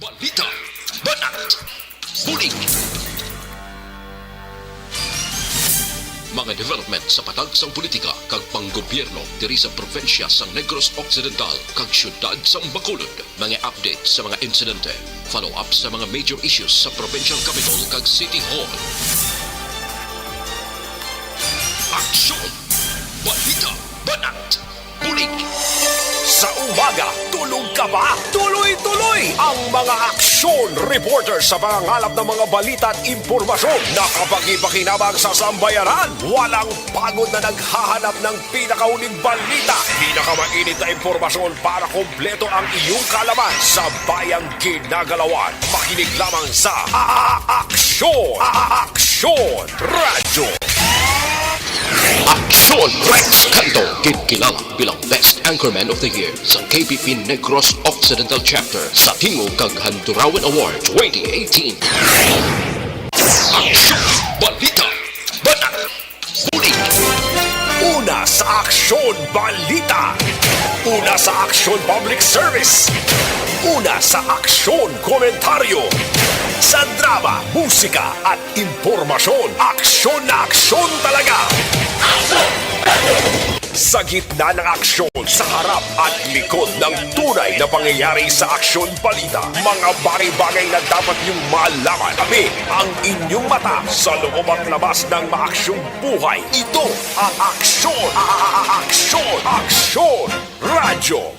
Balita, banat, bulig. Mga development sa patagsang politika kag panggobyerno diri sa probinsya sa Negros Occidental kag syudad sa Bacolod. Mga update sa mga insidente, follow up sa mga major issues sa provincial capital kag City Hall. Aksyon! Balita, banat, bulig. Sa umaga, tulog ka ba? Tuloy-tuloy ang mga aksyon reporter sa pangangalap ng mga balita at impormasyon na kapag ipakinabang sa sambayanan, walang pagod na naghahanap ng pinakauling balita. Pinakamainit na impormasyon para kompleto ang iyong kalaman sa bayang ginagalawan. Makinig lamang sa Aksyon! Aksyon Radyo! Aksyon Rex Canto, kilala bilang Best Anchorman of the Year sa KPP Negros Occidental Chapter sa Tingog kag Handurawan Award 2018. Aksyon! Balita! Banat! Bulig! Una sa Aksyon Balita. Una sa Aksyon Public Service. Una sa Aksyon Komentaryo. Sa drama, musika at impormasyon, aksyon na aksyon talaga. Sa gitna ng aksyon, sa harap at likod ng tunay na pangyayari sa Aksyon Balita, mga bagay-bagay na dapat niyong malaman. Kami ang inyong mata sa loob at labas ng maaksyong buhay. Ito ang Aksyon! Aksyon! Aksyon! Radyo!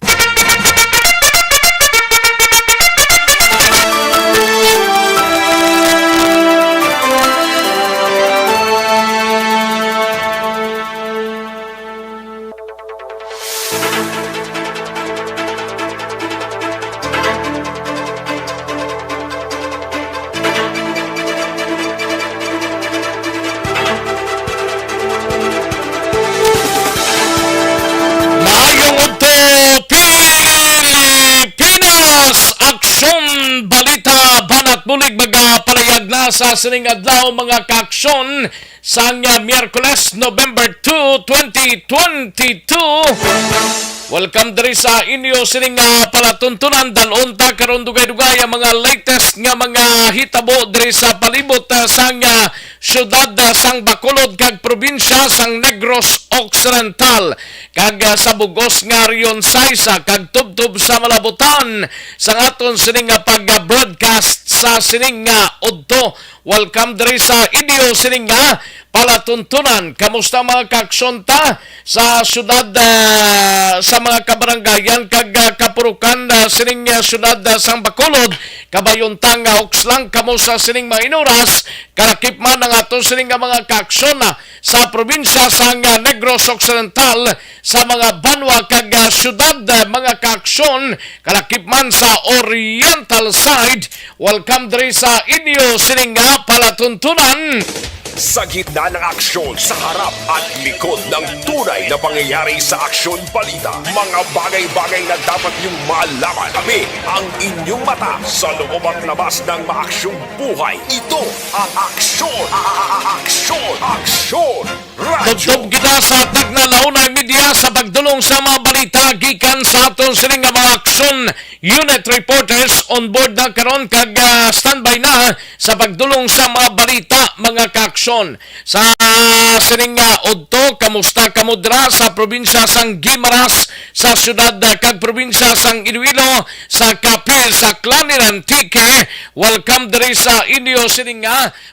Balita banat bulig magapalayag na sa sining adlaw mga kaaksyon sa Miyerkules November 2, 2022. Welcome diri sa inyo sining palatuntunan dalunta karon dugay-dugay ang mga latest nga mga hitabo diri sa palibot sa syudad sang Bacolod kag probinsya sang Negros Occidental kag sa bugos nga Rion Saisa kag tubtub sa malabutan sa aton sining pag-broadcast sa sining udto. Welcome diri sa inyo sining palatuntunan. Kamusta mga kaaksyon sa syudad sa mga kabaranggayan kag kapurukan sining syudad sang Bacolod kabayuntang Oxlang kamusta sining mga inuras kalakip man ang aton sining mga kaaksyon sa probinsya sang Negros Occidental sa mga banwa kag syudad mga kaaksyon kalakip man sa Oriental side. Welcome diri sa inyo sining palatuntunan. Sa gitna ng aksyon, sa harap at likod ng tunay na pangyayari sa Aksyon Balita, mga bagay-bagay na dapat niyong malaman. Kami ang inyong mata sa loob at labas ng maaksyong buhay. Ito ang Aksyon! Aksyon! Aksyon! Radyo! Tugtog kita sa tagnalaunay media sa pagdulong sa mga balita gikan sa aton sining mga aksyon unit reporters on board na karon kag standby na sa pagdulong sa mga balita mga kaaksyon. Sa sining udto kamusta kamudra sa probinsya sang Guimaras sa syudad kag probinsya sang Iloilo sa Kapil sa Clan Antique. Welcome diri sa inyo sining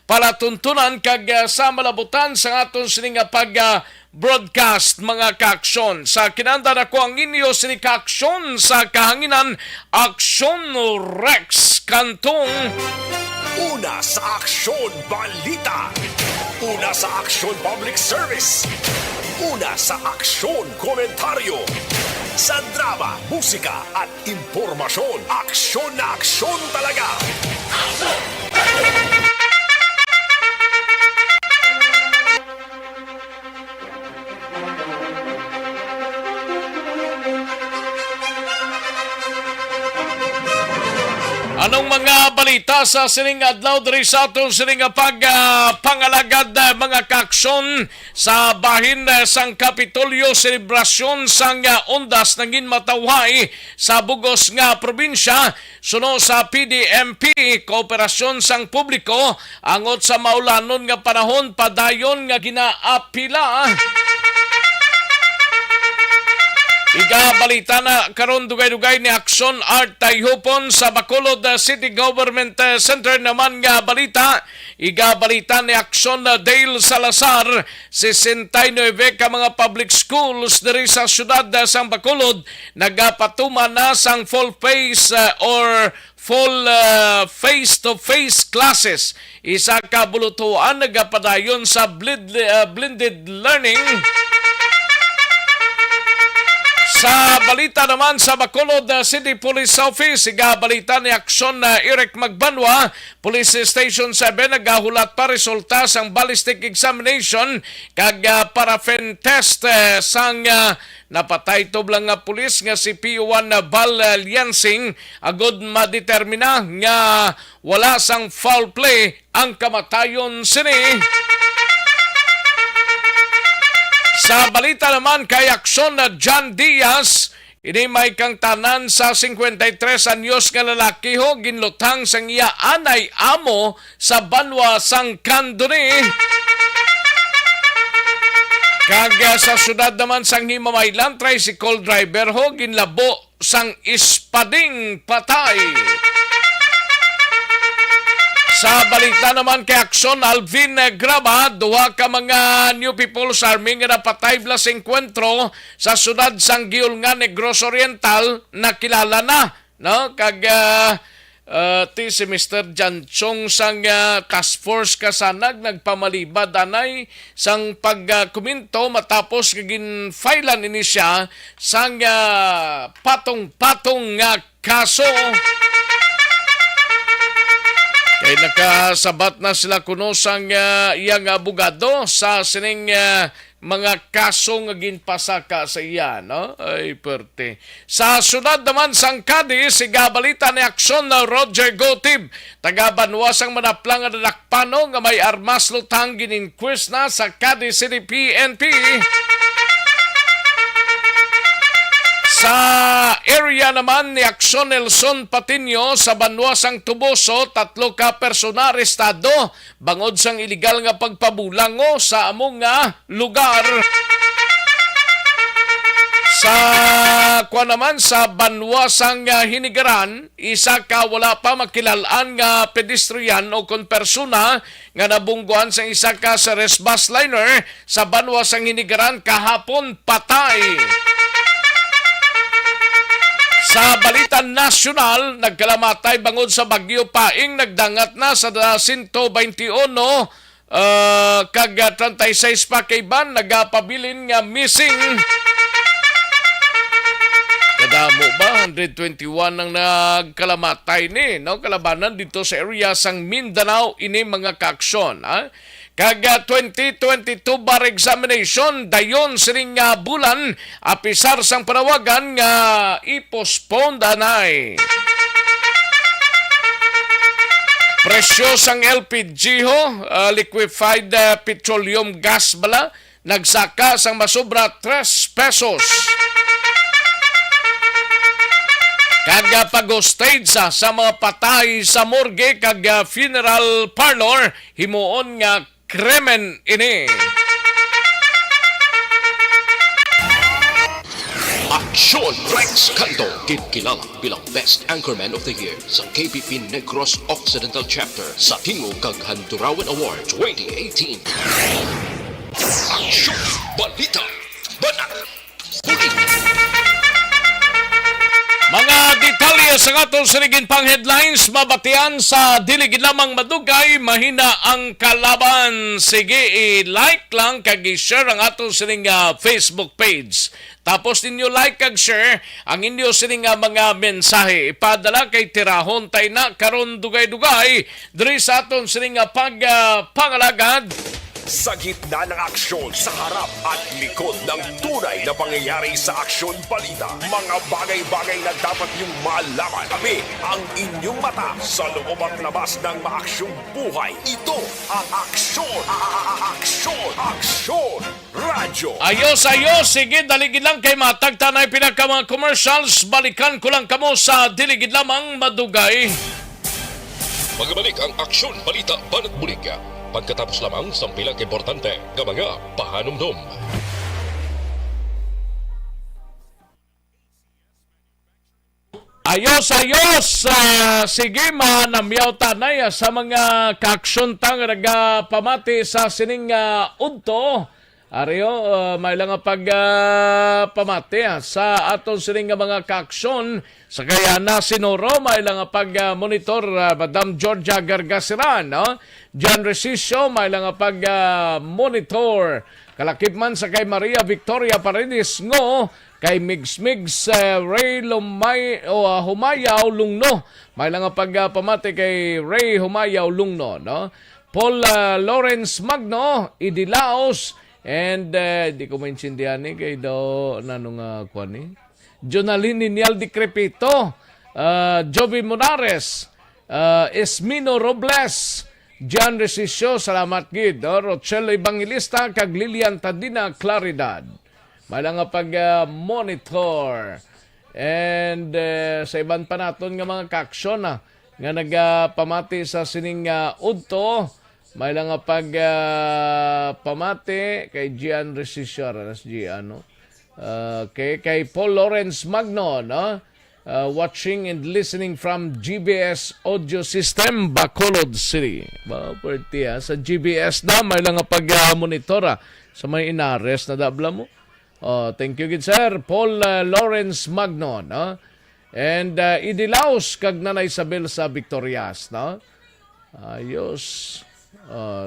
palatuntunan kag sa malabutan sa aton sining pag broadcast mga kaaksyon. Sa kinanda na ko ang inyo sining kaaksyon sa kahanginan Aksyon Rex Kantong. Una sa Aksyon Balita. Una sa Aksyon Public Service. Una sa Aksyon Komentaryo. Sa drama, musika at impormasyon, aksyon na aksyon talaga. Anong mga balita sa sining adlaw diri sa atong sining pangalagad mga kaaksyon sa bahin sang Kapitolyo, selebrasyon sang undas nangin matawhay sa bugos nga probinsya suno sa PDMP, kooperasyon sang publiko angot sa maulanon nga panahon padayon nga ginaapila. Igabalita na karon dugay-dugay ni Action Art Tayhupon sa Bacolod City Government Center naman nga balita. Igabalita ni Action Dale Salazar 69 ka mga public schools diri sa syudad sang Bacolod nagapatuma na sang full face or full face-to-face classes. Isa ka bulutuan nagapadayon sa blended learning. Sa balita naman sa Bacolod City Police Office, balita ni Aksyon na Eric Magbanwa, Police Station 7, nagahulat pa resulta sang ballistic examination kag paraffin test sang napatay toblang nga pulis nga si P1 Val Liansing agod madetermina nga wala sang foul play ang kamatayon sini. Sa balita naman kay Aksyon na John Diaz, ini may kang tanan sa 53 anyos nga lalaki ho, ginlutang sang iya anay amo sa banwa sang Kandoni. Kag sa syudad naman sang Himamaylan, tricycle driver ho, ginlabo sang ispading patay. Sa balita naman kay Aksyon, Alvin Graba, duha ka mga New People's Army nga napatay blas enkwentro sa syudad sang Giulngan, Negros Oriental, nakilala na, no? Kag si Mr. Janchong sang task force kasanag nagpamalibad anay sang pagkuminto matapos kagin filean ini siya sang patong-patong nga kaso. Kay nakasabat na sila kuno sang iyang abogado sa sining mga kaso nga ginpasaka sa iya, no? Ay, perte. Sa sunod naman sang Cadiz, igabalita ni Aksyon na Roger Gotib, taga-Banwa sang manaplang nga nadakpano nga may armas lutang gininquest na sa Cadiz City PNP. Sa area naman ni Aksyon Nelson Patiño sa Banwa sang Tuboso, 3 ka persona arestado bangod sang iligal nga pagpabulango sa among nga lugar. Sa naman sa Banwa sang Hinigaran, isa ka wala pa makilalaan nga pedestrian o kon persona nga nabungguan sa isa ka sa bus liner sa Banwa sang Hinigaran kahapon patay. Sa balita nasyonal, nagkalamatay bangod sa Bagyo Paing, nagdangat na sa 121 kag 36 pa kay ban, nagapabilin nga missing. Kadamo ba? 121 ang nagkalamatay ni, no? Kalabanan dito sa area sang Mindanao, ini mga kaaksyon, ha? Kag 2022 bar examination dayon sining bulan apisar sang panawagan nga i-postpone danay. Presyo sang LPG ho, liquefied petroleum gas bala, nagsaka sang masobra 3 pesos. Kag pag-hostage sa mga patay sa morgue kag funeral parlor, himuon nga krimen ini. Aksyon Rex Canto, kilala bilang Best Anchorman of the Year sa KPP Negros Occidental Chapter sa Tingog kag Handurawan Award 2018. Aksyon Balita Banat Huli. Mga detalye sa atong sinigin pang headlines, mabatian sa diligid lamang madugay, mahina ang kalaban. Sige, i-like lang kag i-share ang atong sining Facebook page. Tapos ninyo like kag share ang inyo sining mga mensahe. Ipadala kay tirahon tay na karon dugay-dugay diri sa atong sining pangalagad Sa gitna ng aksyon, sa harap at likod ng tunay na pangyayari sa aksyon balita. Mga bagay-bagay na dapat niyong malaman. Kami ang inyong mata sa loob at labas ng maaksyong buhay. Ito ang Aksyon! Aksyon! Radyo! Ayos! Sige, daligid lang kay matag tanay pinaka mga commercials. Balikan ko lang kamo sa diligid lamang madugay. Magbalik ang Aksyon Balita Banat Bulika. Pagkatapos lamang sa pilang importante nga mga pahanumdum. Ayos! Sige, manamyaw tanay sa mga kaaksyon tang pamati sa sining udto. Ariyo, may lang pamati sa aton sining mga kaaksyon. Sa kaya na sinuro, may lang monitor Madam Georgia Gargasiran. No? John Resisio, may lang monitor. Kalakip man sa kay Maria Victoria Paredes ngo. Kay Migs Ray Humayaw Lungno. May lang pamati kay Ray Humayaw Lungno. No? Paul Lawrence Magno, Idilaos. And di ko maintindihan kay daw nanong kuan Jonalyn Ninial Di Crepito, Joby Monares, Esmino Robles, John Resisio, salamat gid, Rochelle Evangelista, kag Lilian Tadina Claridad. May lang pag-monitor. And sa iban pa naton nga mga kaaksyon nga nagpamati sa sining udto. May lang pamati kay Gian Resisio, kay Paul Lawrence Magno, no? Watching and listening from GBS Audio System, Bacolod City. Perti sa GBS na, may lang monitor sa may inares na dabla mo. Thank you, good sir. Paul Lawrence Magno, no? And Idilaos, kag Nanay Isabel sa Victorias, no? Ayos.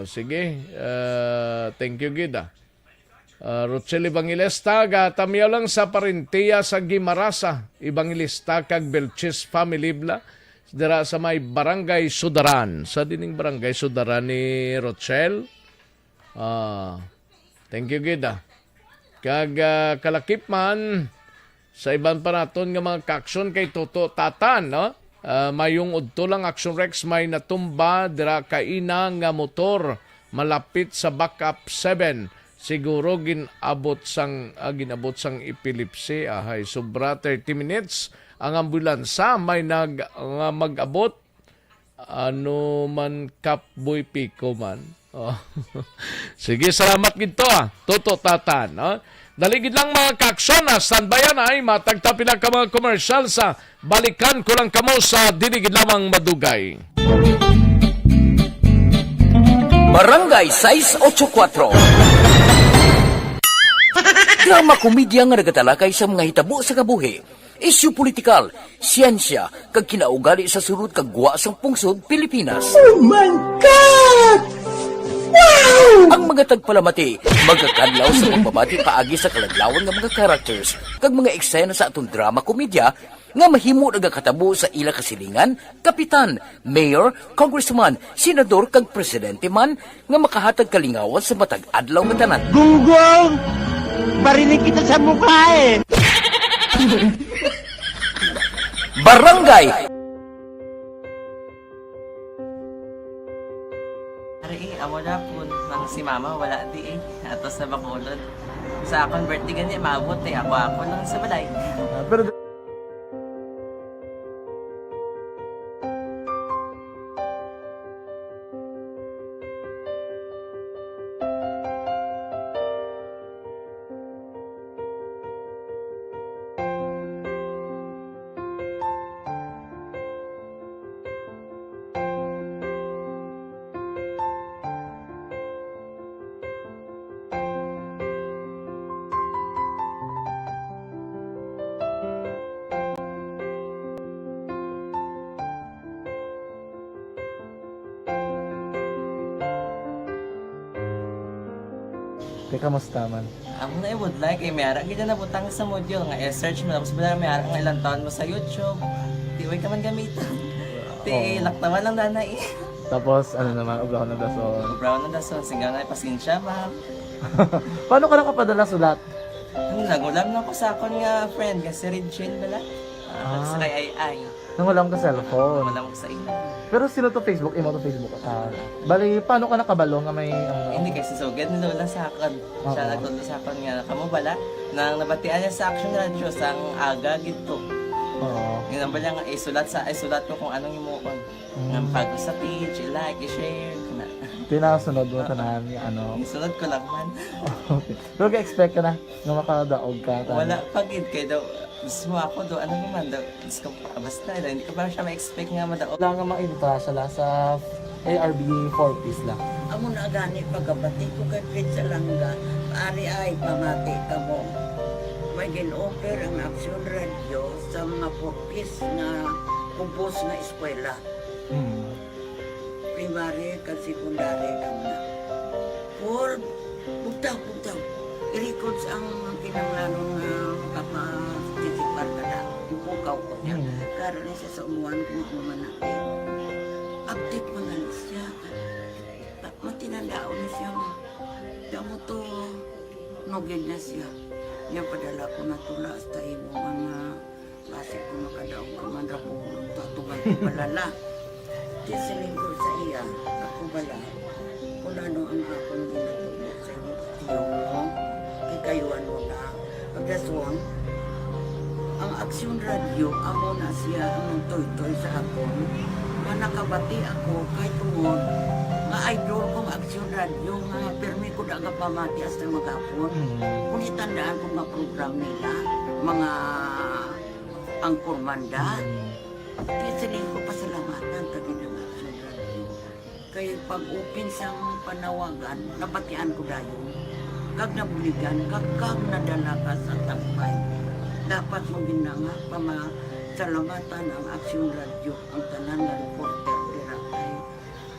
Sige. Thank you, good. Rochelle Evangelista, gatamiyaw lang sa parintiya sa Gimarasa. Evangelista, kag Belchis Family Bla. Dira sa may Barangay Sudaran. Sa dining Barangay Sudaran ni Rochelle. Thank you, good. Kag kalakip man sa iban pa naton nga mga kaaksyon kay Toto Tatan, no? Mayong udto lang Action Rex may natumba dira kaina nga motor malapit sa backup 7. Siguro ginabot sang epilepsy. Sobra 30 minutes ang ambulansa may mag-abot ano man kapboy piko man. Sige, salamat gito Toto Tatan, no? Daligid lang mga kaaksyon standbyan ay matagtapi lang ka mga commercial sa balikan ko lang kamo sa diligid lamang madugay. Barangay 684 Drama komedya nga nagatalakay sa mga hitabo sa kabuhi, isyu politikal, siyensya, kag kinaugali sa surut kag guwa sang pungsod Pilipinas. Oh my God! Wow! Ang mga tagpalamati, magkakadlaw sa pagbabati paagi sa kaladlawan ng mga characters kag mga eksena sa atong drama komedya nga mahimo nagakatabo sa ila kasilingan, kapitan, mayor, congressman, senador kag presidente man nga makahatag kalingawan sa matag adlaw nga tanan. Gunggong! Barinig kita sa mukha eh! Barangay amo na po nang si mama wala di ato sa Bacolod. Sa akong birthday gani maabot ako lang sa balay. Pero teka, kamusta man? Ako na would like mayara gid na butang sa module nga search mo tapos bala mayara nga ilang taon mo sa YouTube. Di way ka man gamitan. Ti laktawan lang nanay. Tapos, ano naman, ublahon ng dason. Brown na dason, singgang ay pasensya, ma'am. Paano ka nakapadala sulat? Nagulam na ko sa akon nga friend, kasi Regine bala. Sa kay ay. Nang walang ka cellphone. Wala mo sa ina. Pero sino to Facebook? Imo to Facebook. Bali, paano ka nakabalo nga may... Hindi kasi sugad ni Lola sa akon. Siya nagtulo sa akon nga, kamo bala, nang nabatian niya sa Action Radio sang aga gito. Oo. Yun ang bala nga, isulat ko kung anong imuon. Nga pag sa page, i-like, i-share. Tinasunod mo tanan yung ano. Isunod ko lang man. Okay. Pero ka-expect ka na na makadaog ka. Wala, pag-id kayo daw, gusto mo ako daw, ano naman daw, gusto ko basta, hindi ko ba siya ma-expect nga madaog. Wala nga ma-invita siya sa ARB 4 piece lang. Amo na gani pagkabati ko kay Pizza Langga, ari ay pamati ka mo. May gin-offer ang Action Radio sa mga purpose nga kumpos nga eskwela. Primary kag secondary ka na. For bugtaw. I-record ang kinanglanong makapag-tisipar ka na. Ipukaw ko niya. Karoon niya siya sa umuwan kung umanaki. Update mga siya. Matinandao na siya. Damo to, nogin na siya. Niya padala ko na tula hasta imo mga klase ko makadaong ka man rapulong tatugan ko balala. Tisiling ko sa iya, ako bala. Kung ano ang akong ginatulog sa iyo, tiyo mo, kikayuan mo na. Pagdaswang, ang Action Radio, amo na siya ang toy-toy sa akon. Manakabati ako kahit tungod nga idol kong Action Radio nga permi ko daga pamati hasta magapon. Kung itandaan ko nga program nila, mga angkor manda, tisiling ko pasalamatan tagi ng Action Radio. Kaya pag-open siyang panawagan, nabatian ko dayon. Kag nabuligan, kag nadala ka sa tampay. Dapat mong ginanga pamasalamatan ang Action Radio, ang tanan nga reporter dirakay.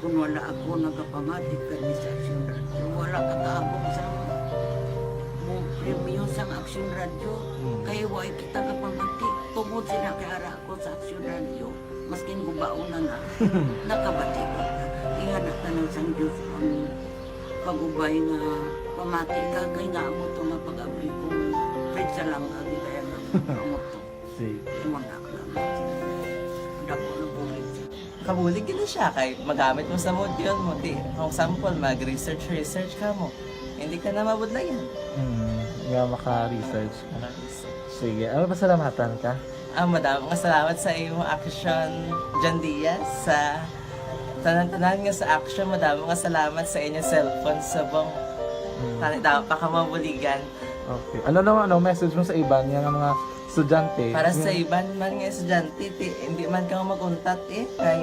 Kung wala ako nagapamatik kami sa Action Radio, wala kakaabot sa premium sa Action Radio. Kaya wala kita kapamatik. Tungod sila kay ara ako sa Action Radio. Maskin gubaon na nakabati ko. Ihanap na ng Sang Diyos ang pag-ubay nga pamati ka. Kaya nga mo ito nga pag-abay kong Pizza Langga. Kaya nga mo ito. Muna ka naman. Dako na bulit siya. Kabulig na siya, kay magamit mo sa module mo. Di, kung sample, mag-research ka mo. Hindi ka na mabudlayan. Nga maka-research ka. Sige, ano pasalamatan ka? Madam, nga salamat sa iyong action, John Diaz, sa tanan-tanan nga sa action. Madam, nga salamat sa inyong cellphone sa bong. Dapat pa ka mabuligan. Okay. Ano naman, message mo sa iba nga mga estudyante? Para sa iban man nga estudyante, hindi man ka maguntat kay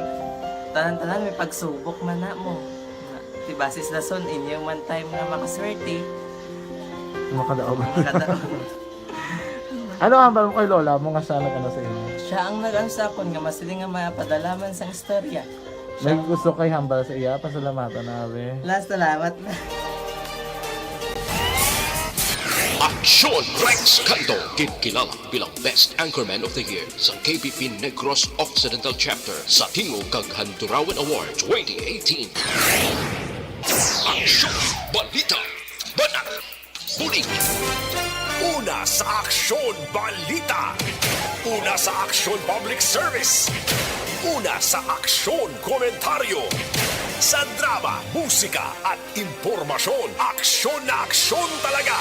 tanan-tanan may pagsubok man na mo. Basis na son, inyong one time nga makaswerte. Makadaog. Makadaog. Ano ang balong kay Lola mo nga siya nag-ano sa inyo? Siya ang nag-ano sa akon nga masiling nga mapadalaman sa istorya. May gusto kay hambal sa iya, pasalamatan na be. Last, salamat na. Aksyon Rex Canto, kinikilala bilang Best Anchorman of the Year sa KBP Negros Occidental Chapter sa Tingog kag Handurawan Award 2018. Aksyon, balita, banat, bulig. Una sa Aksyon Balita. Una sa Aksyon Public Service. Una sa Aksyon Komentaryo. Sa drama, musika at impormasyon, aksyon na aksyon talaga.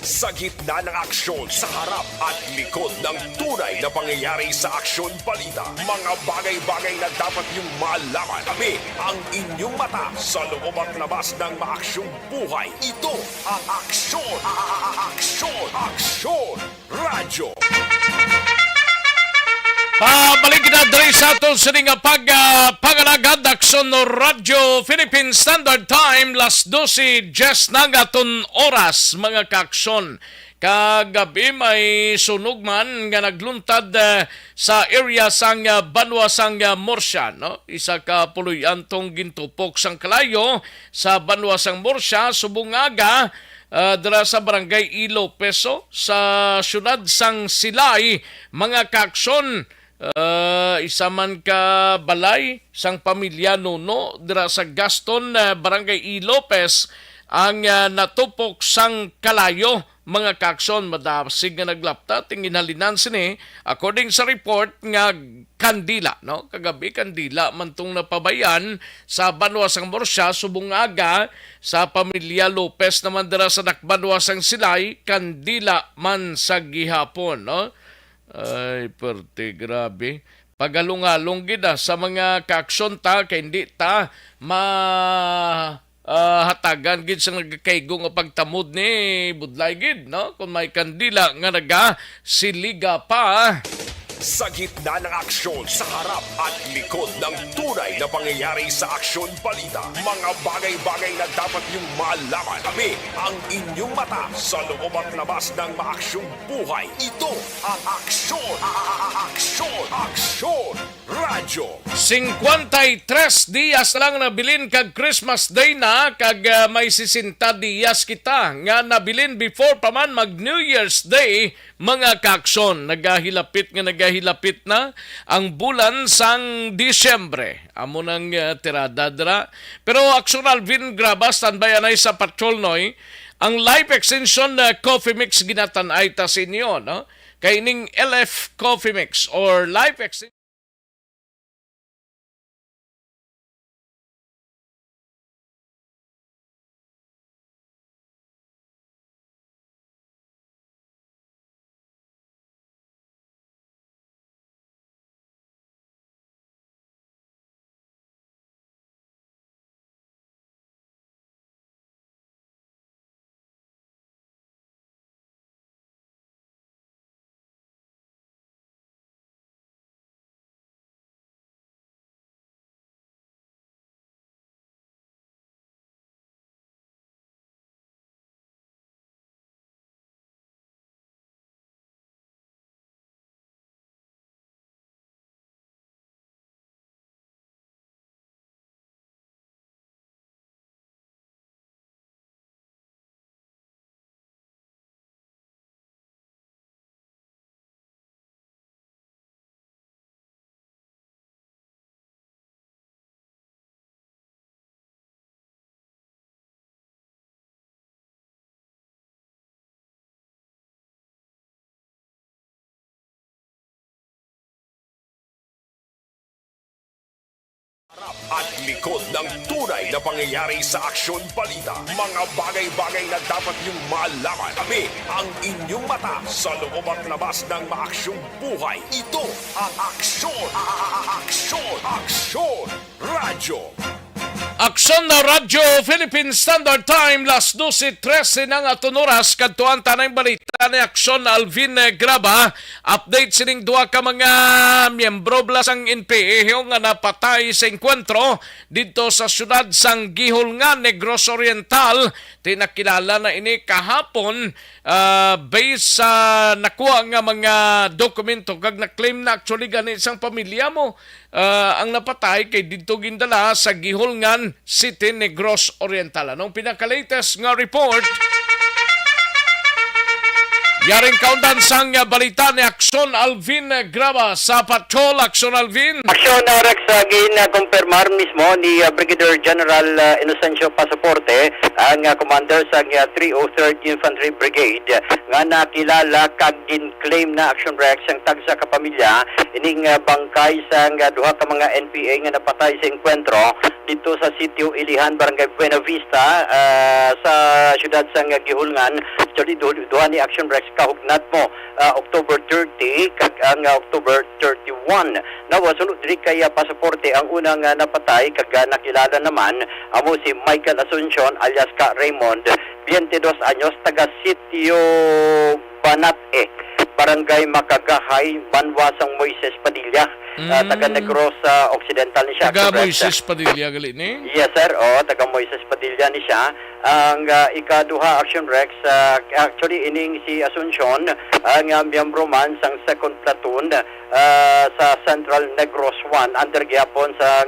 Sa gitna ng aksyon, sa harap at likod ng tunay na pangyayari sa Aksyon Balita, mga bagay-bagay na dapat niyong malaman. Kami ang inyong mata sa loob at labas ng maaksyong buhay. Ito ang Aksyon! Aksyon! Radyo! Pabalik na diri sa aton sa nga pangalagad Aksyon no Radyo Philippine Standard Time las 12 just nagaton oras mga kaaksyon. Kagabi may sunog man nga nagluntad sa area sang Banwa sang Morsya, no? Isa ka puluyan tong gintupok sang kalayo sa Banwa sang Morsya subungaga dira sa barangay Ilo Peso sa syudad sang Silay mga kaaksyon. isa man ka balay sang pamilya Nuno dira sa Gaston, Barangay E. Lopez ang natupok sang kalayo mga kakson madasig nga naglapta tingin halinan sini according sa report nga kandila no kagabi kandila man tong napabayan sa Banwasang Morsya subong aga sa pamilya Lopez naman dira sa Banwasang Silay kandila man sa gihapon no ay perte grabe pagalungalong gid sa mga kakson ta kay hindi ta hatagan gid sa nagkaygo nga pagtamod ni budlay gid no kung may kandila nga naga siliga pa. Sa gitna ng aksyon, sa harap at likod ng tunay na pangyayari sa Aksyon Balita, mga bagay-bagay na dapat niyong malaman. Kami ang inyong mata sa loob at labas ng maaksyong buhay. Ito ang Aksyon! Aksyon! Radyo! 53 diyas lang nabilin kag Christmas Day na kag may 60 diyas kita nga nabilin before pa man mag New Year's Day mga kakson nagahilapit na ang bulan sang Disyembre amo nang tirada dira pero Aksyon Alvin Graba standby anay sa patrol noy ang life extension coffee mix ginatan-ay ta sa inyo no kay ning LF coffee mix or life extension at likod ng tunay na pangyayari sa Aksyon Balita. Mga bagay-bagay na dapat niyong malaman. Kami ang inyong mata sa loob at labas ng maaksyong buhay. Ito ang Aksyon! Aksyon! Radyo! Aksyon na Radyo Philippine Standard Time las 12:13 ng aton oras kadtuan tanay balita ni Aksyon Alvin Graba update sining duha ka mga miyembro blasang NPA nga napatay sa enkwentro dito sa syudad sang Gihol nga Negros Oriental tinakilala na ini kahapon based sa nakuha nga mga dokumento kag na-claim na actually gani isang pamilya mo ang napatay kay dito gindala sa Giholngan City, Negros Oriental. Anong pinaka-latest nga report? Yaring kaundan sang balita ni Aksyon Alvin Graba sa Patrol. Aksyon Alvin. Aksyon Rex gina-confirmar mismo ni Brigadier General Inocencio Pasaporte ang commander sa 303rd Infantry Brigade nga nakilala kag claim na Aksyon Rex ang tagsa ka pamilya ining bangkay sa duha ka mga NPA nga napatay sa enkwentro dito sa sitio Ilihan, Barangay Buena Vista sa syudad sa Gihulngan. Actually, duha ni Aksyon Rex kahugnat mo October 30 kag ang October 31. Nawasunod diri kay Pasaporte ang unang napatay kag nakilala naman amo si Michael Asuncion alias Ka Raymond, 22 anyos, taga sitio Banate, Barangay Makagahay, Banwasang Moises Padilla. Taga Negros Occidental ni siya. Taga Moises Padilla gali ni? Yes sir, taga Moises Padilla ni siya. Ang ikaduha Aksyon Rex, actually ining si Asuncion ang miyembro man sang 2nd Platoon sa Central Negros 1 under gyapon sa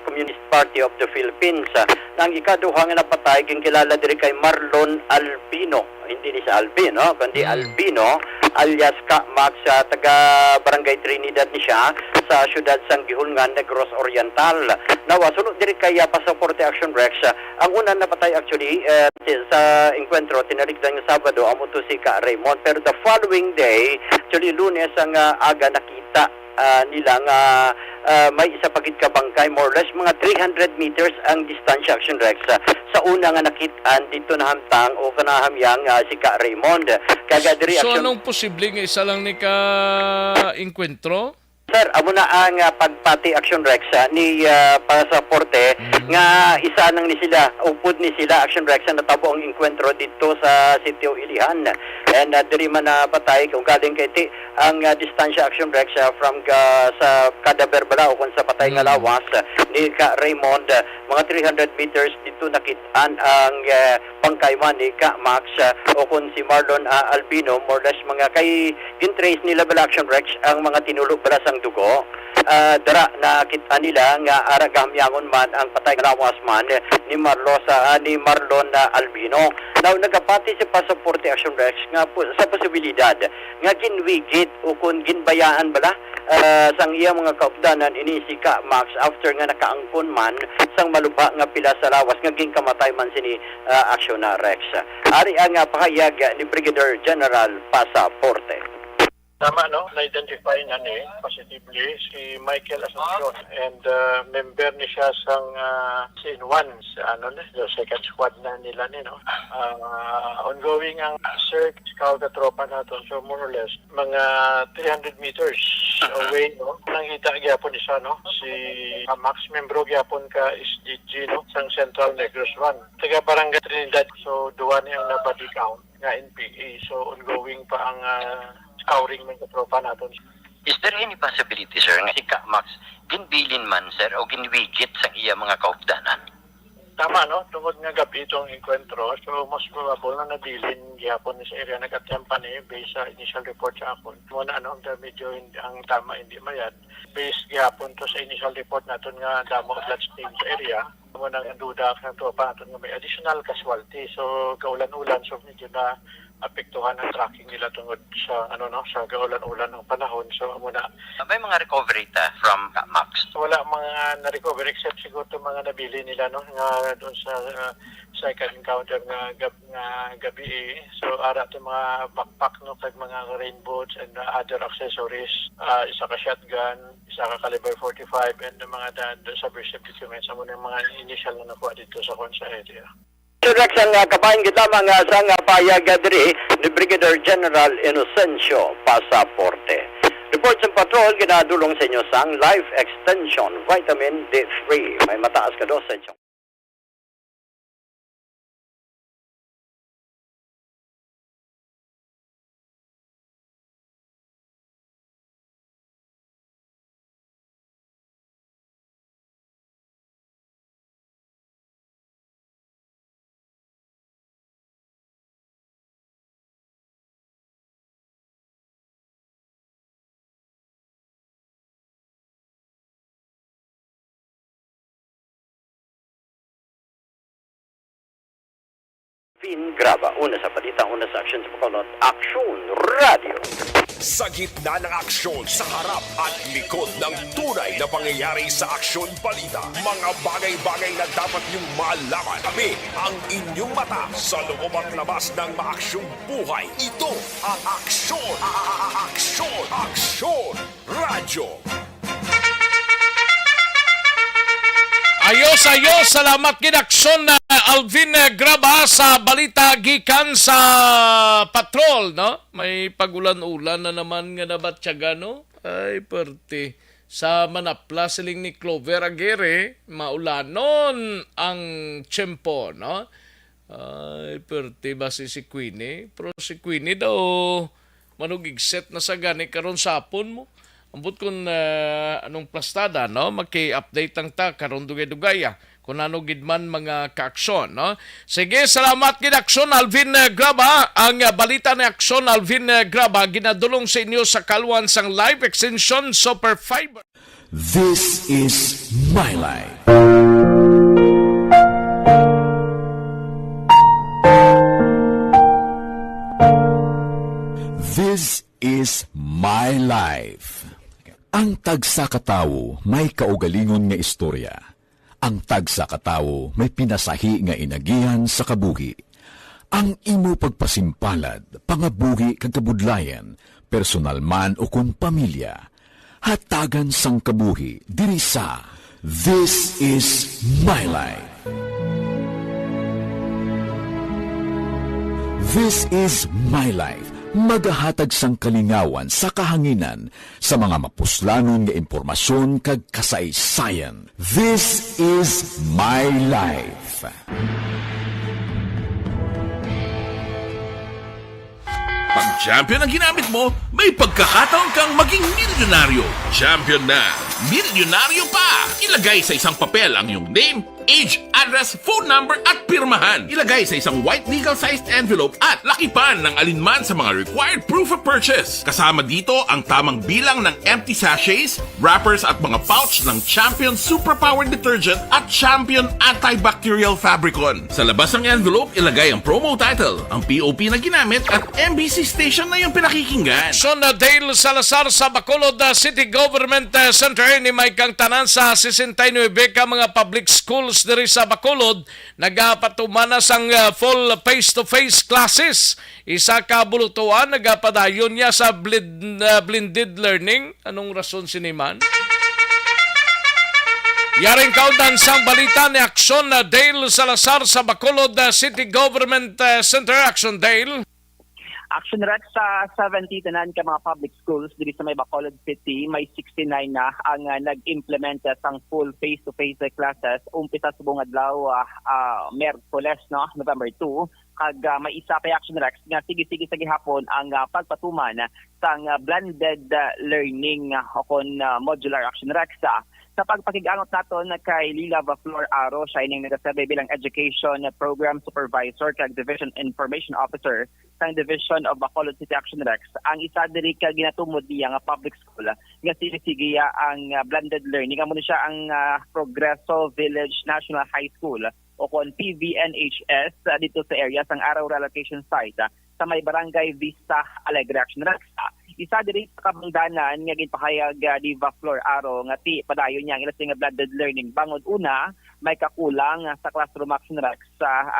Communist Party of the Philippines. Nang ikaduha nga napatay kilala diri kay Marlon Albino, hindi ni sa Albino kundi Albino alias Ka Max, taga Barangay Trinidad ni probinsya sa syudad sang Gihulngan, Negros Oriental. Nawasunod diri kaya Pasaporte Action Rex. Ang una napatay actually sa enkwentro tinarigdan nga Sabado amo to si Ka Raymond, pero the following day, actually Lunes ang aga nakita nila nga may isa pagit ka bangkay, more or less mga 300 meters ang distansya Action Rex sa una nga nakitaan dito na hamtang o kanahamyang si Ka Raymond. Kaya diri So action. anong posible nga isa lang ni ka enkwentro? Sir, amo na ang pagpati Action Rex ni Pasaporte nga isa nang ni sila, upod ni sila Action Rex na natabo ang enkwentro dito sa sitio Ilihan. And diri man na patay kung galing kay ti ang distansya Action Rex from sa Cadaver Bala o kung sa patay nga lawas ni Ka Raymond, mga 300 meters dito nakitaan ang pangkayman ni Ka Max o kung si Marlon Albino, more or less mga kay gintrace nila bala Action Rex ang mga tinulog bala sang dugo. Dara nakita nila nga aragamyangon man ang patay nga lawas man ni Marlon Albino. Now nagapati si Pasaporte Action Rex nga sa posibilidad nga ginwigit o kung ginbayaan bala sang iya mga kaupdanan ini si Ka Max after nga nakaangkon man sang maluba nga pila sa lawas nga ginkamatay man sini Action Rex. Ari ang pahayag ni Brigadier General Pasaporte. Tama, no? Na-identify na ni positively si Michael Asuncion and member ni siya sang scene 1 sa the second squad na nila ni, no? Ongoing ang search scout at tropa natin, so more or less mga 300 meters away, no? Nangita gyapon isa, no? Si Max membro gyapon ka SDG, no? Sang Central Negros 1. Taga Barangay Trinidad, so duwa ni ang na-body count nga NPA, so ongoing pa ang scouring ng katropa natin. Is there any possibility, sir, nga si Ka Max ginbilin man, sir, o ginwigit sa iya mga kaupdanan? Tama, no? Tungod nga gabi itong enkwentro, so mas probable na nabilin gihapon sa area nagkatempa ni based sa initial report sa akon. Muna, no? Medyo ang tama hindi mayad. Based gihapon to sa initial report natin nga damo bloodstain sa area. Muna nga duda ng tropa natin nga may additional casualty. So, kaulan-ulan, so medyo na apektuhan ang tracking nila tungod sa sa gaulan-ulan ng panahon. So muna May mga recovery ta from Ka Max? Wala mga na-recover except siguro mga nabili nila, no, nga doon sa second encounter nga gabi. So ara to mga backpack, no, kag mga rain boots and other accessories, isa ka shotgun, isa ka caliber 45 and mga subversive documents sa muna mga initial na nakuha dito sa Consa area. Rex ang kapahin kita mga sang payag diri ni Brigadier General Inocencio Pasaporte. Report sa patrol ginadulong sa inyo sang Life Extension Vitamin D3. May mataas ka dosage. Graba, una sa balita, una sa action sa Bacolod, Action Radio. Sa gitna ng aksyon, sa harap at likod ng tunay na pangyayari sa aksyon balita, mga bagay-bagay na dapat niyong malaman. Kami ang inyong mata sa loob at labas ng maaksyong buhay. Ito ang Aksyon! Aksyon! Aksyon! Radyo! Ayos, salamat ginaksyon na Alvin Graba sa balita gikan sa patrol, no? May pagulan-ulan na naman nga nabatyaga, no? Ay, perti. Sa Manapla, siling ni Clover Aguirre, maulanon ang tiyempo, no? Ay, perti ba si Queenie? Pero si Queenie daw, manugigset na sa gani karon sapon mo. Ambot kung anong plastada, no? Maki-update ang ta karon dugay-dugaya kung ano gidman mga kaaksyon, no? Sige, salamat gid Aksyon Alvin Graba. Ang balita ni Aksyon Alvin Graba ginadulong sa inyo sa kalwan sang Live Extension Super Fiber. This is my life. This is my life. Ang tagsa katawo may kaugalingon nga istorya. Ang tagsa katawo may pinasahi nga inagihan sa kabuhi. Ang imo pagpasimpalad, pangabuhi kag kabudlayan, personal man o kung pamilya, hatagan sang kabuhi diri sa This is My Life. This is My Life. Magahatag sang kalingawan sa kahanginan sa mga mapuslanon nga impormasyon kag kasaysayan. This is My Life. Pag champion ang ginamit mo, may pagkakataon kang maging milyonaryo. Champion na, milyonaryo pa! Ilagay sa isang papel ang iyong name, age, address, phone number at pirmahan. Ilagay sa isang white legal-sized envelope at lakipan ng alinman sa mga required proof of purchase. Kasama dito ang tamang bilang ng empty sachets, wrappers at mga pouch ng Champion Superpower Detergent at Champion Antibacterial Fabricon. Sa labas ng envelope, ilagay ang promo title, ang POP na ginamit at MBC station na yung pinakikinggan. Dale Salazar sa Bacolod City Government Center ni may kang tanan sa 69 ka mga public schools diri sa Bacolod nagapatumanas ang full face-to-face classes. Isa ka bulutuan nagapadayon niya sa blended learning. Anong rason siniman? Yaring kaudan sang balita ni Action Dale Salazar sa Bacolod City Government Center. Action Dale. Action Rex sa 70 tanan ka mga public schools diri sa may Bacolod City, may 69 na ang nag-implement sang full face-to-face classes umpisa sa buong adlaw Miyerkules no, November 2 kag may isa pa Action Rex nga sige-sige sa gihapon ang pagpatuman sang blended learning o kon modular Action Rex. Sa pagpakigangot naton kay Lila Flor Aro, siya ining nagasabi bilang Education Program Supervisor kag Division Information Officer sa Division of Bacolod City Action Rex. Ang isa diri ka ginatumod niya nga public school nga sige-sigiya ang blended learning. Amo ni siya ang Progreso Village National High School o kon PVNHS dito sa area sang Araw Relocation Site sa may Barangay Vista Alegre Action Rex. Isa diri sa kabangdanan nga ginpahayag ni Flor Aro nga ti padayon niya ang ilang blended learning. Bangod una, may kakulang sa classroom Action Rex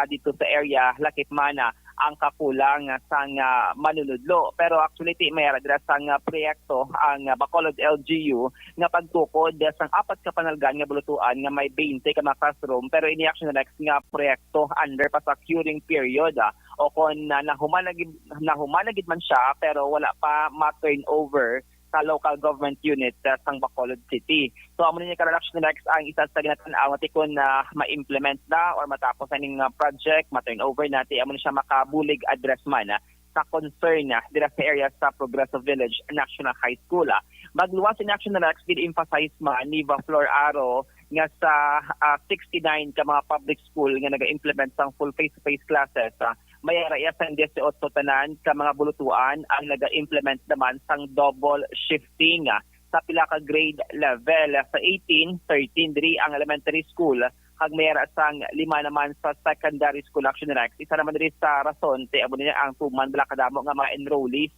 dito sa area lakip mana ang kakulang sang manunudlo. Pero actually ti may address sang proyekto ang Bacolod LGU nga pagtukod sang 4 ka panalgan nga bulutuan nga may 20 ka mga classroom pero ini Action Rex nga proyekto under pa sa curing period o kon nahumanagid man siya pero wala pa ma-turn over sa local government unit sang Bacolod City. So amo ni karon Action Rex ang isa sa ginatan-aw tikon na ma-implement na or matapos aning project ma-turn over nati amo ni siya makabulig address man sa concern dira sa area sa Progreso Village National High School. Magluwas in Action Rex gid-emphasize man ni Flor Aro nga sa 69 ka mga public school nga naga-implement sang full face-to-face classes. May araya sang 18 tanan ka mga bulutuan ang naga-implement naman sang double shifting sa pila ka grade level. Sa 18, 13 diri ang elementary school kag may sang 5 naman sa secondary school Action Rex. Isa naman diri sa rason ti amo niya ang tuman bala kadamo nga mga enrollees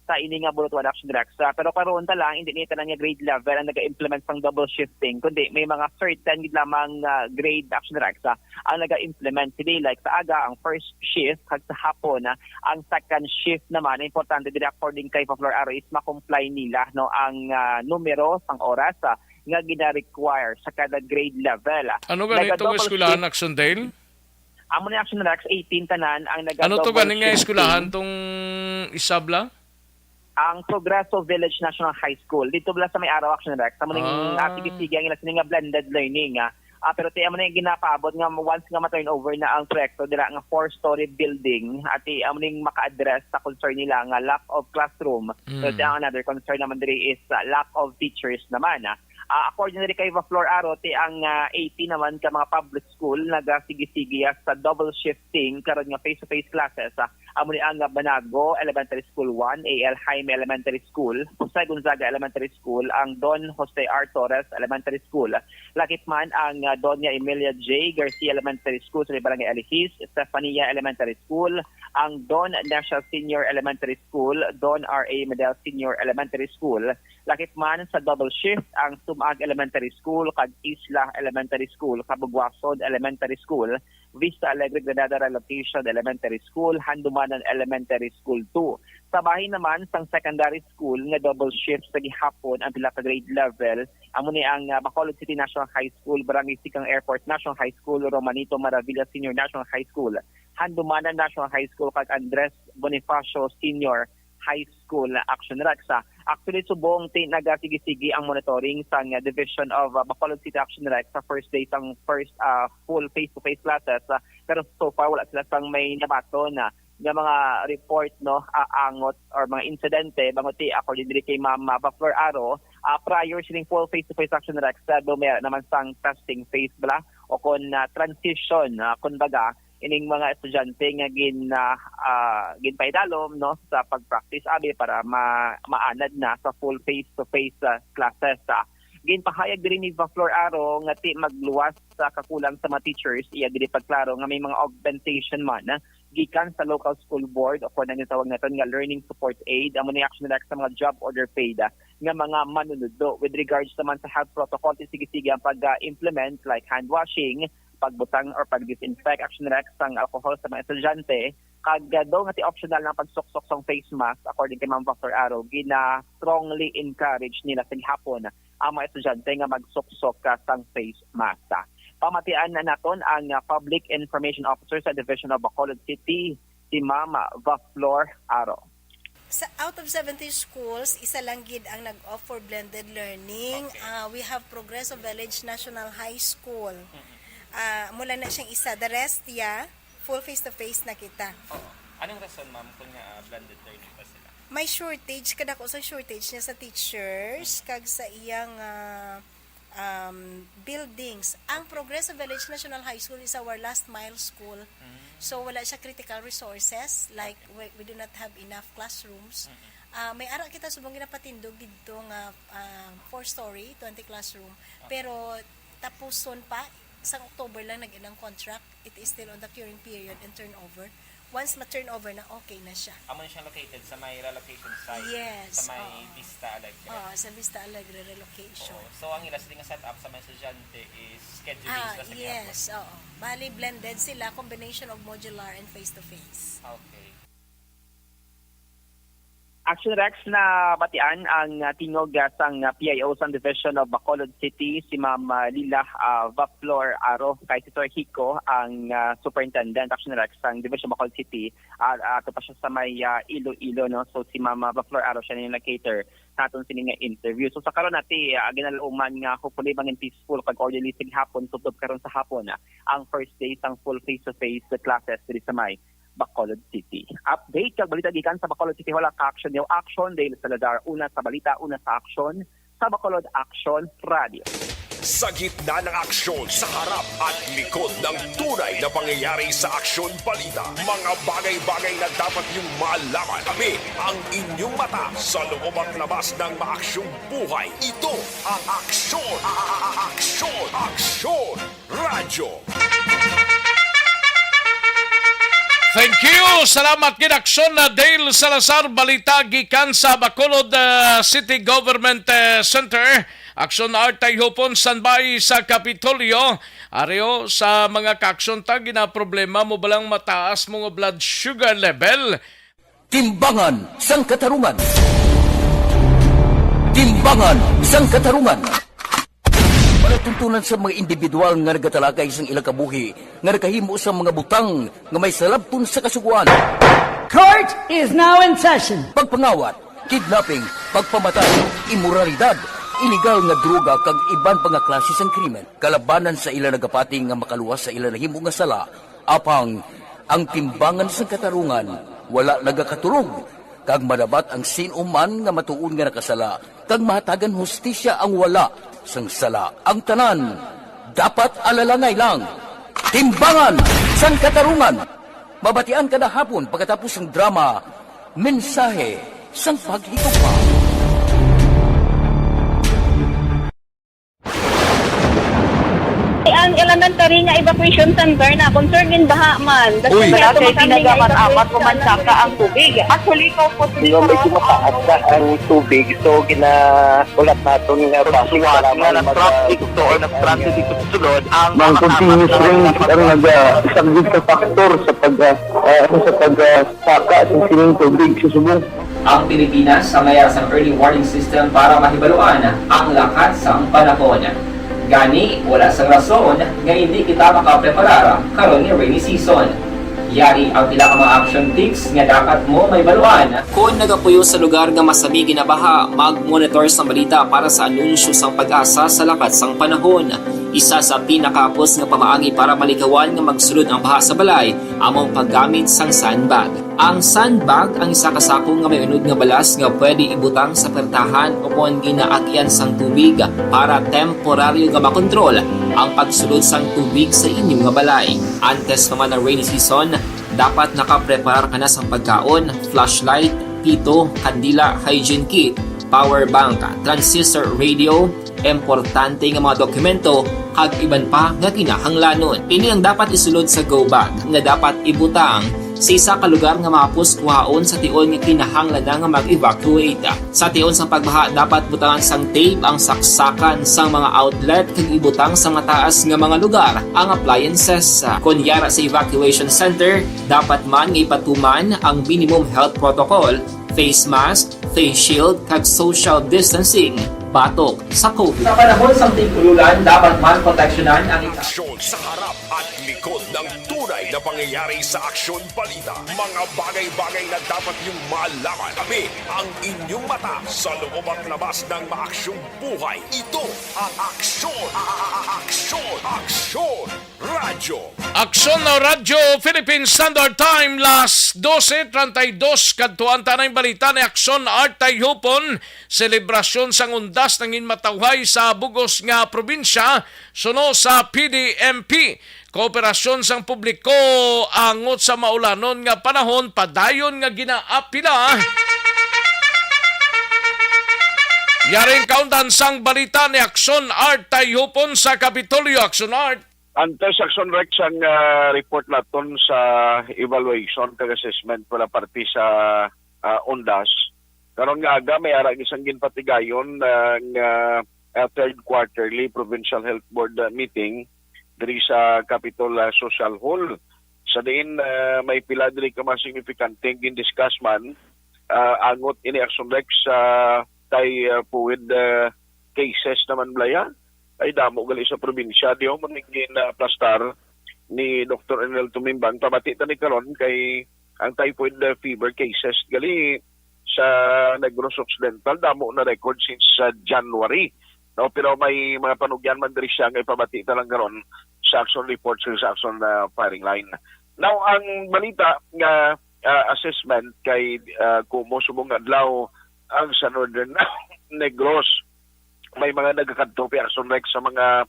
sa ini nga bulutuan Action Rex. Pero karon ta lang hindi nita lang nga grade level ang naga-implement sang double shifting kundi may mga certain gid lamang grade Action Rex ang naga-implement today like sa aga ang first shift kag sa hapon ang second shift naman importante diri according kay Flor Aro is ma-comply nila no ang numero sang oras nga gina-require sa kada grade level. Ano ganito ang eskwelahan Action Dale? Amo ni Action Rex 18 tanan ang naga-double Ano to ganing nga shifting. eskwelahan tong isabla? Ang Progreso Village National High School. Dito bala sa may Araw Action Rex. Amo ning sige-sige ang ilang nga blended learning. Pero ti amo na yung ginapaabot nga once nga ma-turn over na ang proyekto dira nga 4-story building at amo ning maka-address sa concern nila nga lack of classroom. So ang another concern naman diri is lack of teachers naman. According kay Flor Aro, ti ang 80 naman ka mga public school nagasigi-sige sa double shifting karon nga face-to-face classes. Amo ni ang Banago Elementary School 1, AL Jaime Elementary School, Jose Gonzaga Elementary School, ang Don Jose R. Torres Elementary School, lakip man ang Doña Emilia J. Garcia Elementary School sa Barangay Alihis, Estefania Elementary School, ang Don National Senior Elementary School, Don R.A. Medel Senior Elementary School. Lakip man sa double shift ang Sumag Elementary School kag Isla Elementary School, Kabugwasod Elementary School, Vista Alegre Granada Relocation Elementary School, Handumanan Elementary School 2. Sa bahin naman sang secondary school nga double shift sa gihapon ang pila ka grade level, amo ni ang Bacolod City National High School, Barangay Sikang Airport National High School, Romanito Maravilla Senior National High School, Handumanan National High School kag Andres Bonifacio Senior High School Action Rexa. Actually, subong nagasigi-sigi ang monitoring sa Division of Bacolod City Action Rex sa first day sang first full face-to-face classes. Pero so far, wala sila sang may nabato na mga report angot or mga insidente banguti according diri kay Ma'am Baflor Aro prior sining full face-to-face action rex may naman sang testing phase bala o kon transition kumbaga ining mga estudyante nga ginpaidalom sa pagpractice abi para maanad na sa full face-to-face classes. Ginpahayag diri ni Baflor Aro nga ti magluwas sa kakulang sa mga teachers iya diri pagklaro nga may mga augmentation man gikan sa local school board o kung ano tawag natin nga learning support aid amo ni action sa mga job order paid nga mga manunudlo with regards naman sa health protocol sige-sige ang pag-implement like hand washing, pagbutang or pag-disinfect action sang alcohol sa mga estudyante kag daw nga ti optional na pagsuksok sang face mask according kay Ma'am Dr. Aro gina strongly encourage nila sa hapon ang mga estudyante nga magsuksok sang face mask. Pamatian na naton ang Public Information Officer sa Division of Bacolod City, si Ma'am Baflor Aro. Sa out of 70 schools, isa lang gid ang nag-offer blended learning. Okay. We have Progreso Village National High School. Mula na siyang isa. The rest, full face-to-face na kita. Oo. Anong rason, ma'am, kung blended learning pa sila? May shortage, kada ko sa shortage niya sa teachers, kag sa iyang buildings. Ang Progreso Village National High School is our last mile school. So wala siya critical resources like we do not have enough classrooms. May ara kita subong ginapatindog dito nga 4-story, 20 classroom. Pero tapuson pa sa October lang nag-inang contract. It is still on the curing period and turnover. Once ma-turnover na, okay na siya. Amo na siya located sa may relocation site? Yes. Sa may Vista Alegre? Sa Vista Alegre relocation. So, ang ilas din nga set up sa mga estudyante is scheduling sila sa yes, oo. Bali, blended sila, combination of modular and face-to-face. Okay. Action Rex na batian ang tingog sang PIO sa Division of Bacolod City si Ma'am Lila Baflor Aro kay si Sir Hiko ang Superintendent Action Rex sang Division of Bacolod City ato pa siya sa may Iloilo so si Ma'am Baflor Aro siya nila cater sa aton sini nga interview so sa karon nati ginalauman nga hopefully bangin peaceful kag orderly sig hapon tutob karon sa hapon ang first day sang full face-to-face classes diri sa may Bacolod City. Update kag balita gikan sa Bacolod City Hall Action New Action Dale Saladar una sa balita una sa action sa Bacolod Action Radio. Sa gitna ng aksyon, sa harap at likod ng tunay na pangyayari sa aksyon balita, mga bagay-bagay na dapat niyong malaman. Kami ang inyong mata sa loob at labas ng maaksyong buhay. Ito ang Aksyon! Aksyon! Aksyon! Radyo! Thank you. Salamat ginaksyon na Dale Salazar balita gikan sa Bacolod City Government Center. Aksyon na artay hupon sanbay sa Kapitolyo. Areo sa mga kaaksyon ta gina problema mo balang mataas mga blood sugar level. Timbangan sang katarungan. Timbangan sang katarungan. Tuntunan sa mga individual nga nagatalakay sa ilang kabuhi nga nakahimo sa mga butang nga may salabton sa kasuguan. Court is now in session. Pagpangawat, kidnapping, pagpamatay, imoralidad, illegal nga droga kag iban pa nga klase sang krimen. Kalabanan sa ilang nagapating nga makaluwas sa ilang nahimo nga sala. Apang ang timbangan sa katarungan wala nagakatulog. Kag madabat ang sinuman nga matuon nga nakasala. Kag mahatagan hustisya ang wala sang sala. Ang tanan, dapat alalangay lang. Timbangan sang katarungan. Mabatian kada hapon pagkatapos ng drama, mensahe sang paghigugma. Ang elementary nga evacuation center na concern in baha man. Uy, kasi tinagaman amat kumansaka ang tubig. Actually, ko po Yung medyo mataas na ang tubig, so ulat natin nga suwat nga ng traffic to or nag-transit dito sa sulod ang Mang continuous rain ang isang good na factor sa pagsaka at sining tubig sa subong. Ang Pilipinas sa mayas ang early warning system para mahibaluan ang lakas sa panahon. Gani, wala sa rason nga hindi kita makapreparara karon ni rainy season. Yari ang pila ka mga action tips nga dapat mo may baluan. Kung nagapuyo sa lugar nga masabi ginabaha, mag-monitor sa balita para sa anunsyo sang pag-asa sa lakas sang panahon. Isa sa pinakapos nga pamaagi para malikawan nga magsulod ang baha sa balay, among paggamit sang sandbag. Ang sandbag ang isa kasakong nga may unod nga balas nga pwede ibutang sa pertahan upon ginaagyan sang tubig para temporaryo nga makontrol ang pagsulod sang tubig sa inyong nga balay. Antes naman ng rainy season, dapat nakapreparar ka na sa pagkaon, flashlight, pito, kandila, hygiene kit, power bank, transistor radio, importante nga mga dokumento kag iban pa nga kinahanglanon. Ini ang dapat isulod sa go bag nga dapat ibutang sa isa ka lugar nga mapus kuhaon sa tion nga kinahanglan nga mag-evacuate. Sa tion sa pagbaha dapat butangan sang tape ang saksakan sang mga outlet kag ibutang sa mataas nga mga lugar ang appliances. Kunyara sa evacuation center, dapat man nga ipatuman ang minimum health protocol, face mask, face shield kag social distancing. Batok sa COVID. Sa panahon sa tingkululan, dapat man proteksyonan ang Aksyon sa harap at likod ng tunay na pangyayari sa Aksyon Balita. Mga bagay-bagay na dapat niyong malaman. Kami ang inyong mata sa loob at labas ng maaksyong buhay. Ito ang Aksyon! Aksyon! Radyo! Aksyon na Radyo Philippine Standard Time las 12:32 kadtuan tanay balita ni Aksyon Art Tayhupon selebrasyon sang undas ng inmatawhay sa bugos nga probinsya suno sa PDMP. Kooperasyon sang publiko angot sa maulanon nga panahon padayon nga ginaapila. Yaring kaundan sang balita ni Aksyon Art Tayhupon sa Kapitolyo. Aksyon Art. Antes Action Rex ang report naton sa evaluation kag assessment para parte sa UNDAS. Karon nga aga may ara isang ginpatigayon ng third quarterly Provincial Health Board meeting diri sa Capitol Social Hall. Sa diin may pila diri ka mga significante gin-discuss man angot ini Action Rex tay puwid cases naman blaya. Ay damo gali sa probinsya diyo maningin plastar ni Dr. Enel Tumimbang pabati ta ni karon kay ang typhoid fever cases gali sa Negros Occidental damo na record since January, no, pero may mga panugyan man diri siya nga ipabati ta lang karon sa action reports sa action firing line. Now ang balita nga assessment kay kumo subong adlaw ang sa Northern Negros may mga nagkakadto Action Rex sa mga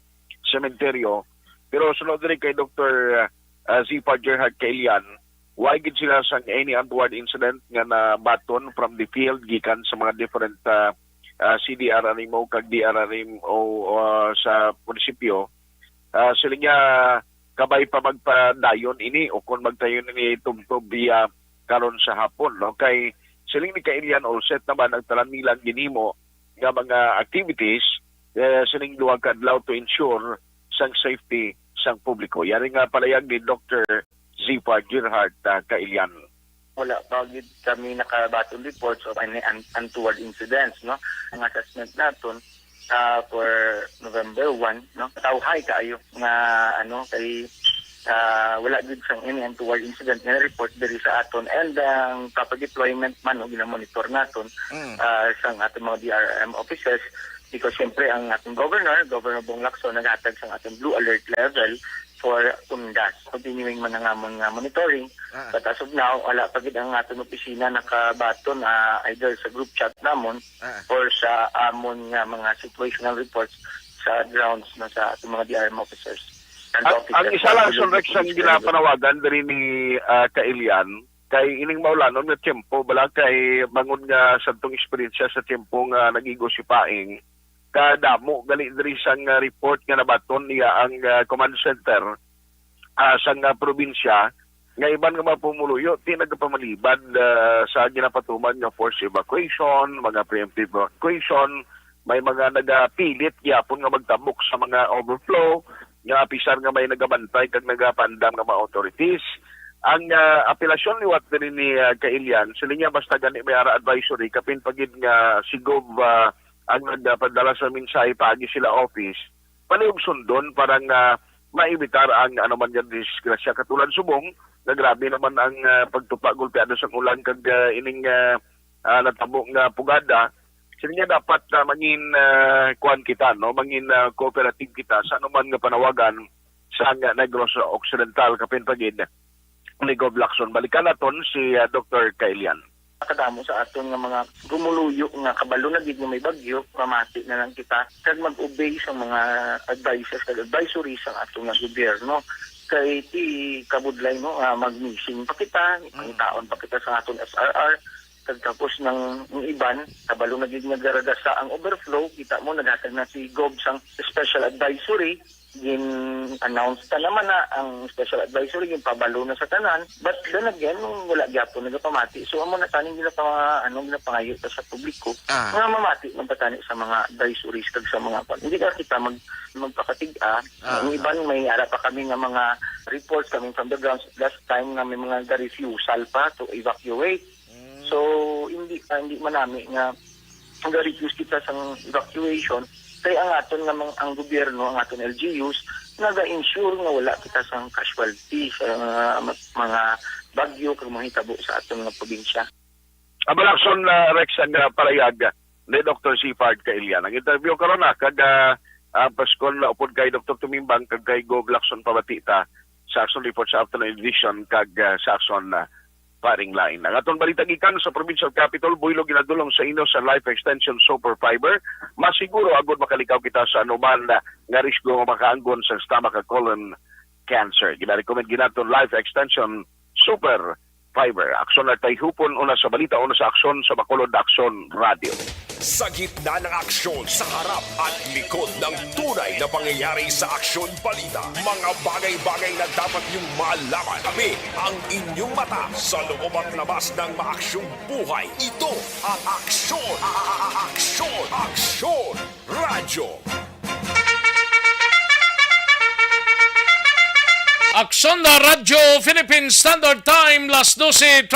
sementeryo. Pero sunod rin kay Dr. Zipa Gerhard Kailian, why gid sila sang any untoward incident nga na baton from the field gikan sa mga different CDRRM o kag DRRM o sa munisipyo. Sila nga kabay pa magpadayon ini o kung magtayon ini tubtob biya karon sa hapon, no? Kay siling ni Kailian all set naman ang talan nilang ginimo nga mga activities sining duha ka adlaw to ensure sang safety sang publiko. Yari nga palayag ni Dr. Zipa Gerhard Kailian. Wala pa gid kami nakabaton reports of any untoward incidents, no? Ang assessment naton for November 1, no? Tawhay kaayo nga kay wala gid sang any untoward incident nga report diri sa aton, and ang proper deployment man gina-monitor naton sang ating mga DRM officers, because siyempre ang ating Governor Bong Lacson naghatag sang ating blue alert level for UNDAS. Continuing man nga monitoring, but as of now wala pa gid ang ating opisina nakabaton either sa group chat namon or sa amon nga mga situational reports sa grounds na sa ating mga DRM officers. Ang isa lang Rex ang ginapanawagan diri ni Kailian kay ining maulanon nga tiyempo bala kay bangon nga santong eksperyensya sa tiyempo nga nagigo si Paing kadamo gali diri sang report nga nabaton niya ang command center sang probinsya nga iban nga mga pumuluyo ti nagpamalibad sa ginapatuman nga forced evacuation, mga preemptive evacuation, may mga nagapilit yapon nga magtabok sa mga overflow, nga pisar nga may nagabantay kag nagapandam nga mga authorities. Ang apelasyon ni wat din ni Kailian, sila niya basta gani may ara advisory kapin pagid nga si Gov ang nagpadala sa mensahe paagi sila office, palihog sundon parang maibitar ang man yan disgrasya katulad subong na grabe naman ang pagtupa gulpeado sa ulan kag ining natabo nga pugada. Sila niya dapat mangin kuan kita, no, mangin cooperative kita sa anuman nga panawagan sa Negros Occidental kapin pagid ni Gov Lacson. Balikan naton si Dr. Kailian. Kadamo sa aton nga mga gumuluyo nga kabalo na gid nga may bagyo, pamati na lang kita kag mag-obey sa mga advices kag advisories sa aton nga gobyerno. Kay ti kabudlay no mag-missing pa kita, ipangitaon pa kita sa aton SRR kag tapos ng iban kabalo na gid nga garagasa ang overflow, kita mo naghatag na si Gov sang special advisory, gin-announce ta naman na ang special advisory yung pabalo na sa tanan, but then again wala gyapon nagapamati, so amo na taning ginapangayo ta sa publiko nga mamati man patani sa mga advisories kag sa mga hindi ka kita magpakatig-a. Ang iban may ara pa kami nga mga reports coming from the ground last time nga may mga refusal pa to evacuate. So hindi manami nga refuse kita sa evacuation. Kaya ang aton nga ang gobyerno, ang aton LGUs, naga-ensure nga wala kita sa casualty sa mga bagyo kag mga hitabo sa aton nga probinsya. Abalakson Rex ang parayag ni Dr. Sifard Kailian. Ang interview karon na kag paskon na upod kay Dr. Tumimbang kag kay Gov Lacson Pabatita sa Action Report sa Afternoon Edition kag sa Action paring lain. Ang atong balita gikan sa Provincial Capital, buhilo ginadulong sa ino sa Life Extension Super Fiber. Masiguro agad makalikaw kita sa anuman nga risgo nga makaanggon sa stomach ug colon cancer. Gina-recommend ginaton Life Extension Super Fiber. Aksyon na tayo hupon una sa balita, una sa aksyon sa Bacolod Aksyon Radio. Sa gitna ng aksyon, sa harap at likod ng tunay na pangyayari sa Aksyon Balita, mga bagay-bagay na dapat niyong malaman. Kami ang inyong mata sa loob at labas ng maaksyong buhay. Ito ang Aksyon! Aksyon! Aksyon! Radyo! Aksyon na Radyo Philippine Standard Time, las 12:38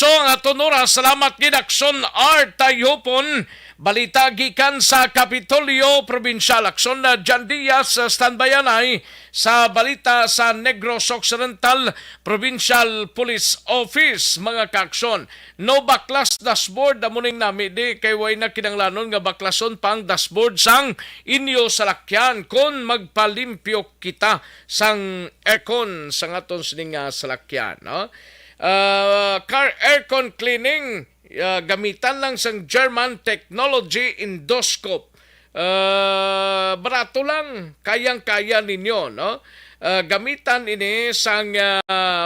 ang aton oras. Salamat gid Aksyon Art Tayopon. Balita gikan sa Kapitolyo Provincial. Aksyon na Jan Diaz standbayanay sa balita sa Negros Occidental Provincial Police Office. Mga kaaksyon, no baklas dashboard amuning nami di kay way na kinanglanon nga baklason pang dashboard sang inyo salakyan kon magpalimpyo kita sang aircon sang aton sining salakyan, no? Car aircon cleaning, gamitan lang sang German technology endoscope. Barato lang, kayang-kaya ninyo, no? Gamitan ini sang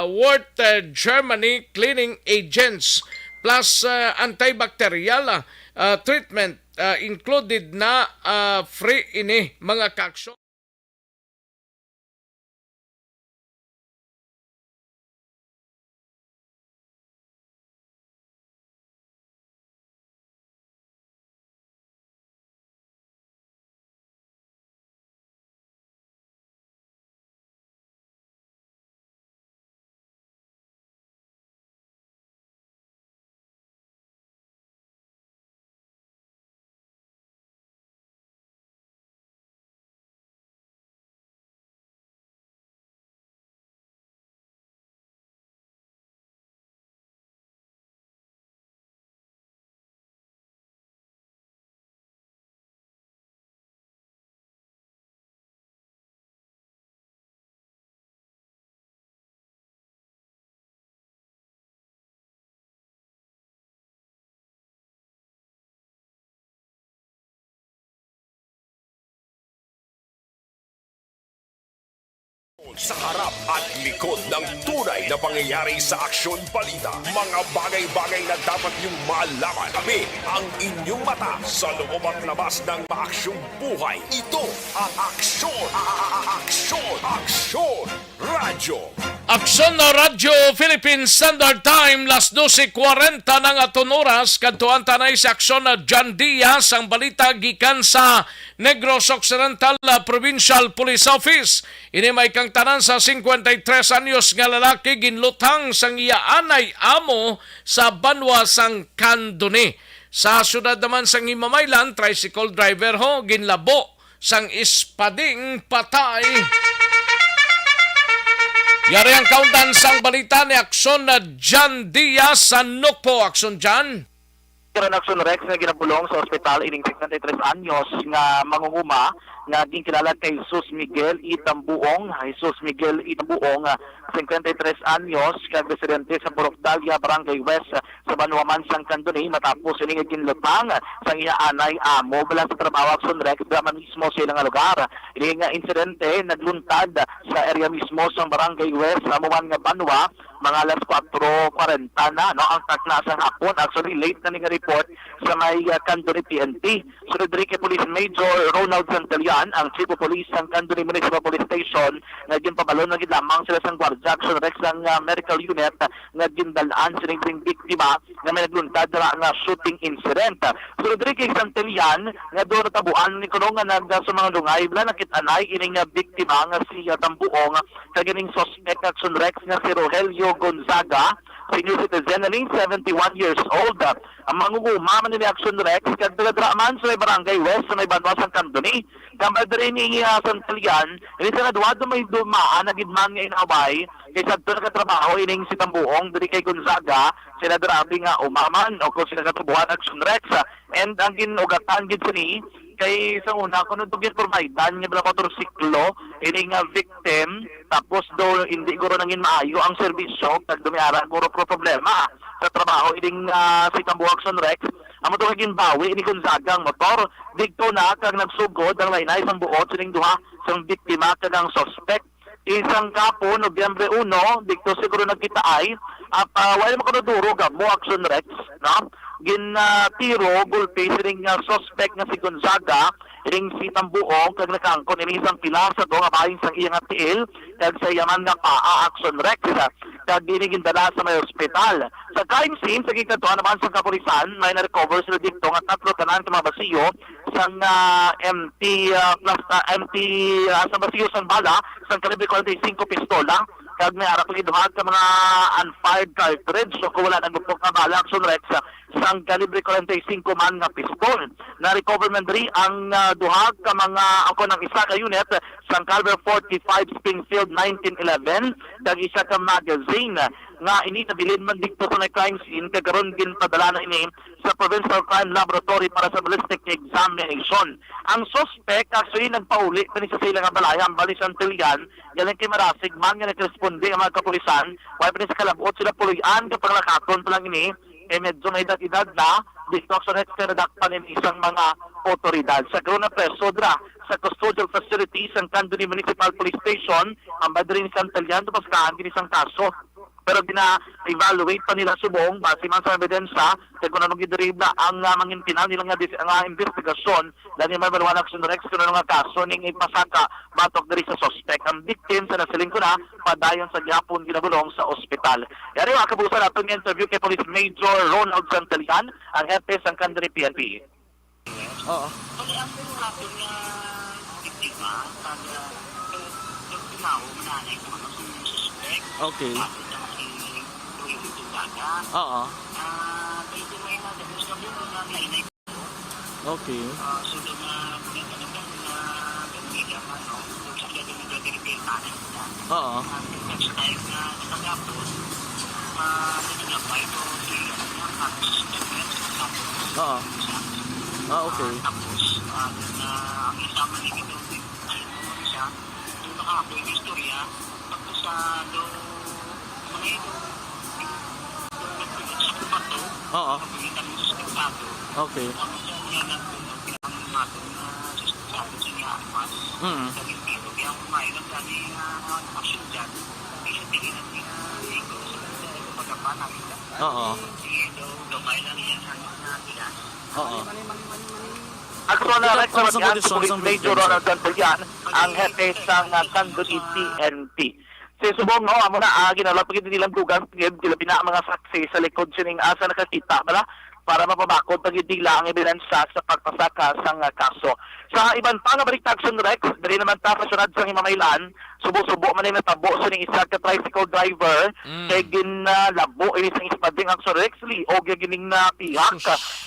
Worth Germany cleaning agents plus antibacterial treatment included na free ini mga kaaksyon. Sa harap at likod ng tunay na pangyayari sa aksyon balita. Mga bagay-bagay na dapat niyong malaman. Kami ang inyong mata sa loob at labas ng maaksyong buhay. Ito ang Aksyon! Aksyon! Aksyon! Radyo! Aksyon na Radyo Philippine Standard Time, las 12:40 ng aton oras, kadtuan tanay sa aksyon na John Diaz, ang balita gikan sa Negros Occidental Provincial Police Office. Ini may kang tanan sa 53 anyos nga lalaki ginlutang sang iya anay amo sa Banwa sang Candoni. Sa syudad naman sang Himamaylan, tricycle driver ho ginlabo sang ispading patay. Yari ang kauntan sang balita ni Aksyon na John Diaz sa Nukpo. Aksyon John. Karon Aksyon Rex nga ginapulong sa ospital ining 53 anyos nga mangunguma nga ginkilala kay Jesus Miguel Itambuong. Jesus Miguel Itambuong, 53 anyos, kag residente sa Borokdalia, Barangay West sa Banuaman sang Candoni, matapos ining ginlutang sang iya anay amo bala sa trabaho. Aksyon Rex drama mismo sa ilang lugar. Ining insidente nagluntad sa area mismo sa Barangay West sa Muman nga Banwa mga alas 4:40 na no ang taknasang hapon. Actually late na ning report sa may Candoni PNP. Sunod diri kay Police Major Ronald Santelian, ang Chief of Police ng Candoni Municipal Police Station, nga ginpabalon na gid lamang sila sang Guardia Action Rex ang medical unit nga gindalaan sining biktima nga may nagluntad na nga shooting incident. Sunod diri kay Santelian nga do tabuan ni kuno nga nagda sa mga lungay bala nakit-anay ining biktima nga si Tambuong kag ining suspect Action Rex nga si Rogelio Gonzaga, senior citizen, aning 71 years old. Ang mangunguma man ni Action Rex kag taga-Draman sa Barangay West sa may Banwa sang Candoni. Kambal diri ni Santelian, ini sa duado may dumaan na gidman nga inaway kay sadto nagatrabaho ining si Tambuong diri kay Gonzaga. Sila grabe nga umaman o kung sila katubuhan Action Rex, and ang ginugatan gid sini kay sa una kuno to gid providean nga bala motorsiklo ining victim, tapos do hindi guro nangin maayo ang serbisyo kag dumiara guro pro problema sa trabaho ining si Tambuong Action Rex. Amo to ginbawi ini Gonzaga ang motor didto na kag nagsugod ang lainay sang buot sining duha sang biktima kag ang suspect. Isang kapo, Nobyembre 1, dito siguro nagkita ay, at wala mo kanuduro mo Action Rex, no? Tiro, gulpi, sining suspect nga si Gonzaga, ining si Tambuong, kag nakangkon, ining isang pilar sa to, nga bahin sang iyang atiil, kag sa yaman nga paa Action Rex, kag dinigindala sa may ospital. Sa crime scene, sa gikatuan naman sa kapulisan, may na-recover sila dito nga 3 tanan ka mga basiyo, sang sa basiyo sang bala, sang kalibre 45 pistola, kag may arap iduhag ka mga unfired cartridge, so kung wala nang gupok na bala Action Rex, sang kalibre 45 man nga pistol. Na-recover man diri ang duhag ka mga ako ng isa ka unit sang caliber 45 Springfield 1911, kag isa ka magazine nga ini nabilin man dito sa crime scene kag karon ginpadala na ini sa Provincial Crime Laboratory para sa ballistic examination. Ang suspect actually nagpauli kani sa sila nga balayang bali Santelian, galing kay Marasig man nga nagresponde ang mga kapulisan, wala pa sa kalabot sila pulian kapag nakaton pa lang ini medyo may edad na dito sa redakpan ng isang mga otoridad. Sa Corona Presodra, sa custodial facilities ng Candoni Municipal Police Station, ang Badrin Santelian, tapos kaan isang kaso. Pero dina-evaluate pa nila subong, base man sa ebidensya, kaya kung anong gideribla ang mangintinal nila nga investigasyon, dahil may Maluwan Action Rex, kung anong kaso ning ipasaka, batok dari sa suspect. Ang victim sa nasiling ko na, padayon sa Japon ginagulong sa ospital. Yari, makabusan natin yung interview kay Police Major Ronald Santelian, ang hepe ng Candoni PNP. Oo. Okay. Oo. Okay. Oo. Oo. Okay. Ang isama ni Kito, siya, doon nakapo yung istorya, tapos doon, mga ito, sa kumato, kapitan mo sa kumato, okay. Ano sa niya na pinamato na sa kumato sa niya, sa Kito, kaya gamay ng dami action dyan. Kasi tingin natin ego sa pagkapanag. Oo. Ito, gamay lang yan sa mga tigas. Oo. Aksyon na Rex sa Police Major Ronald Gantulian ang hepe sa Candoni TNT. Si Subong, no, amo na ginalapagin nilang dugang sila pina mga saksi sa likod sining asa nakakita bala para mapabakod pagidila ang ebidensya sa pagpasaka sang kaso. Sa iban pa nga balik Action Rex, dali naman ta kasunod sa Himamaylan, subo-subo man na tabo sa ning isa ka tricycle driver kay ginlabo ini sang ispading Action Rex li o gining na pihak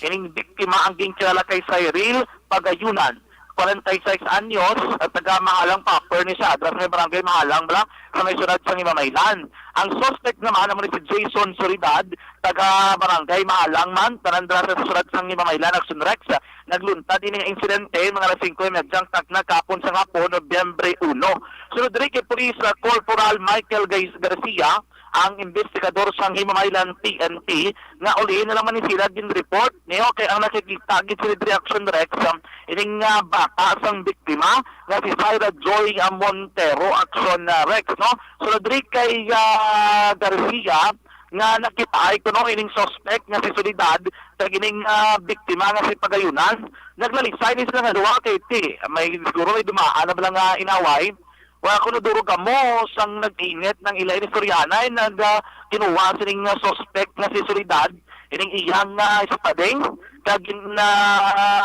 ining biktima ang ginkilala kay Cyril Pagayunan. 46 anyos at taga Mahalang Paper ni sa address ng barangay Mahalang bala sa may sunod sa Himamaylan. Ang suspect naman naman si Jason Soledad, taga barangay Mahalang man, tanandra sa sunod sa Himamaylan, Action Rex. Nagluntad din ang insidente mga alas 5:30 tagna kapon sa hapon, Nobyembre 1. Sunod rin kay Police Corporal Michael Garcia, ang investigador sa Himamaylan TNT nga uli na naman ni sila din report niyo kay ang nakikita gid sa Reaction Rex ining bata sang biktima nga si Syra Joy Montero Action Rex no. So diri kay Garcia nga nakita ay kuno ining suspect nga si Soledad kag ining biktima nga si Pagayunan naglalisay ni sila nga duwa kay may siguro may dumaan na bala nga inaway. Wala ko naduro mo sang nag-init ng ilay ni Soriana ay kinuha sining suspect na si Soledad ining iyang isapading kag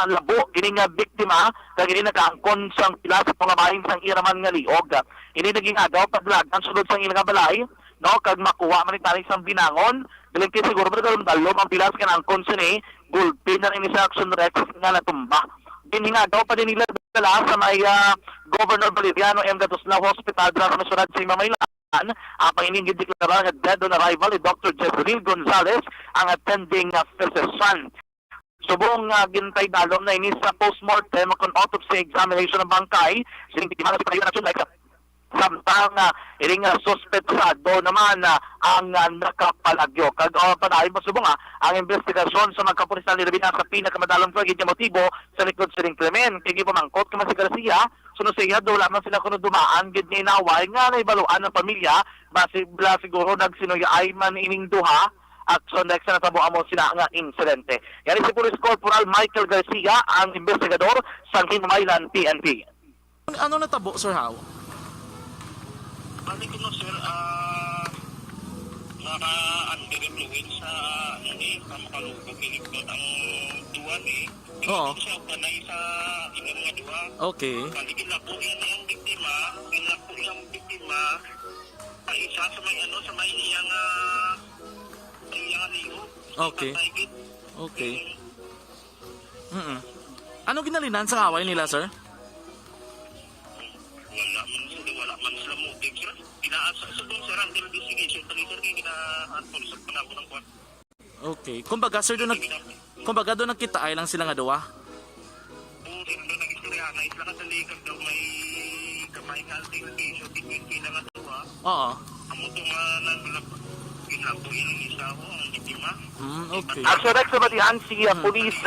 labo ining biktima kag ini nakaangkon sang pila sa pangabahin sang iraman nga liog. Ini naging agaw paglagan sulod sang ilang balay no kag makuha man ni sang binangon dili kay siguro ba dalom ang pila sa kanangkon sini gulpin na ini sa Action Rex nga natumba. Diningagaw pa din nila dala sa may Governor Valeriano M. Gatuslao Hospital dra sa masunod sa Himamaylan. Ang panginingid deklara nga dead on arrival ni Dr. Jeffrey Gonzalez ang attending physician. Subong gintay dalom na inis sa postmortem kung autopsy examination ng bangkay sining biktima si Pagayunan like samtang iring suspetsado naman ang nakapalagyo. Kag panahin mo subong ang investigasyon sa magkapulisan ni Rabina sa pinakamadalong pagiging motibo sa likod sa ring krimen. Kaya pamangkot ka man si Garcia, suno siya doon lamang sila kuno dumaan gid ni inaway nga naibaluan ng pamilya base bla siguro nagsinuyay man ining duha Action Rex na tabo amo sila nga insidente. Yan si Police Corporal Michael Garcia ang investigador sa Himamaylan PNP. Ano natabo, Sir How? Balik ko no sir, under influence sa makalugog niligtot ang duwan Oo. Siya panay sa inyong mga duwa. Okay. Balik ginapo yan ang biktima, ay isa sa may sa may iyang liho. Okay. Okay. Ano ginalinan sa away nila, sir? Wala man sila motive sir. Pinaasa sa doon sir ang investigation tali sir kay ginahatol sa panahon ng kwan. Okay. Kumbaga sir doon nagkita ay lang sila nga duwa. Oo sir, doon nag-istorya na isla ka sa likod daw may kamay nga investigation between sila nga duwa. Oo. Amo to nga ginlabo yung isa ho ang biktima. Okay. Action Rex sa batihan si Police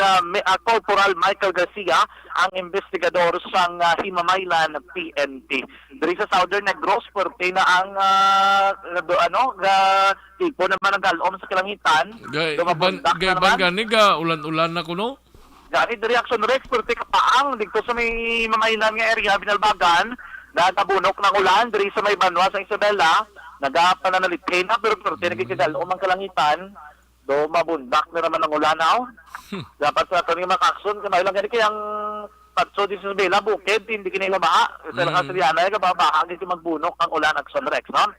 Corporal Michael Garcia ang investigador sa Himamaylan PNP. Diri sa Southern Negros puwerte na ang tipo naman ang galom sa kalangitan. Gayban gani ga ulan-ulan na kuno. Gani diri Action Rex puwerte kapaang dito sa may Himamaylan nga area Binalbagan natabunok ng ulan diri sa may Banwa sa Isabela. Nagapananalithin na pero nagkikigalom ang kalangitan. Do mabundak na naman ang ulanaw. Dapat sa ato mga kakson, kamay lang ganit kayang patso di sa Bela, bukid, hindi kinila baha. Sa nakasalianay, kababahagi si magbunok ang ulan Action Rex, no?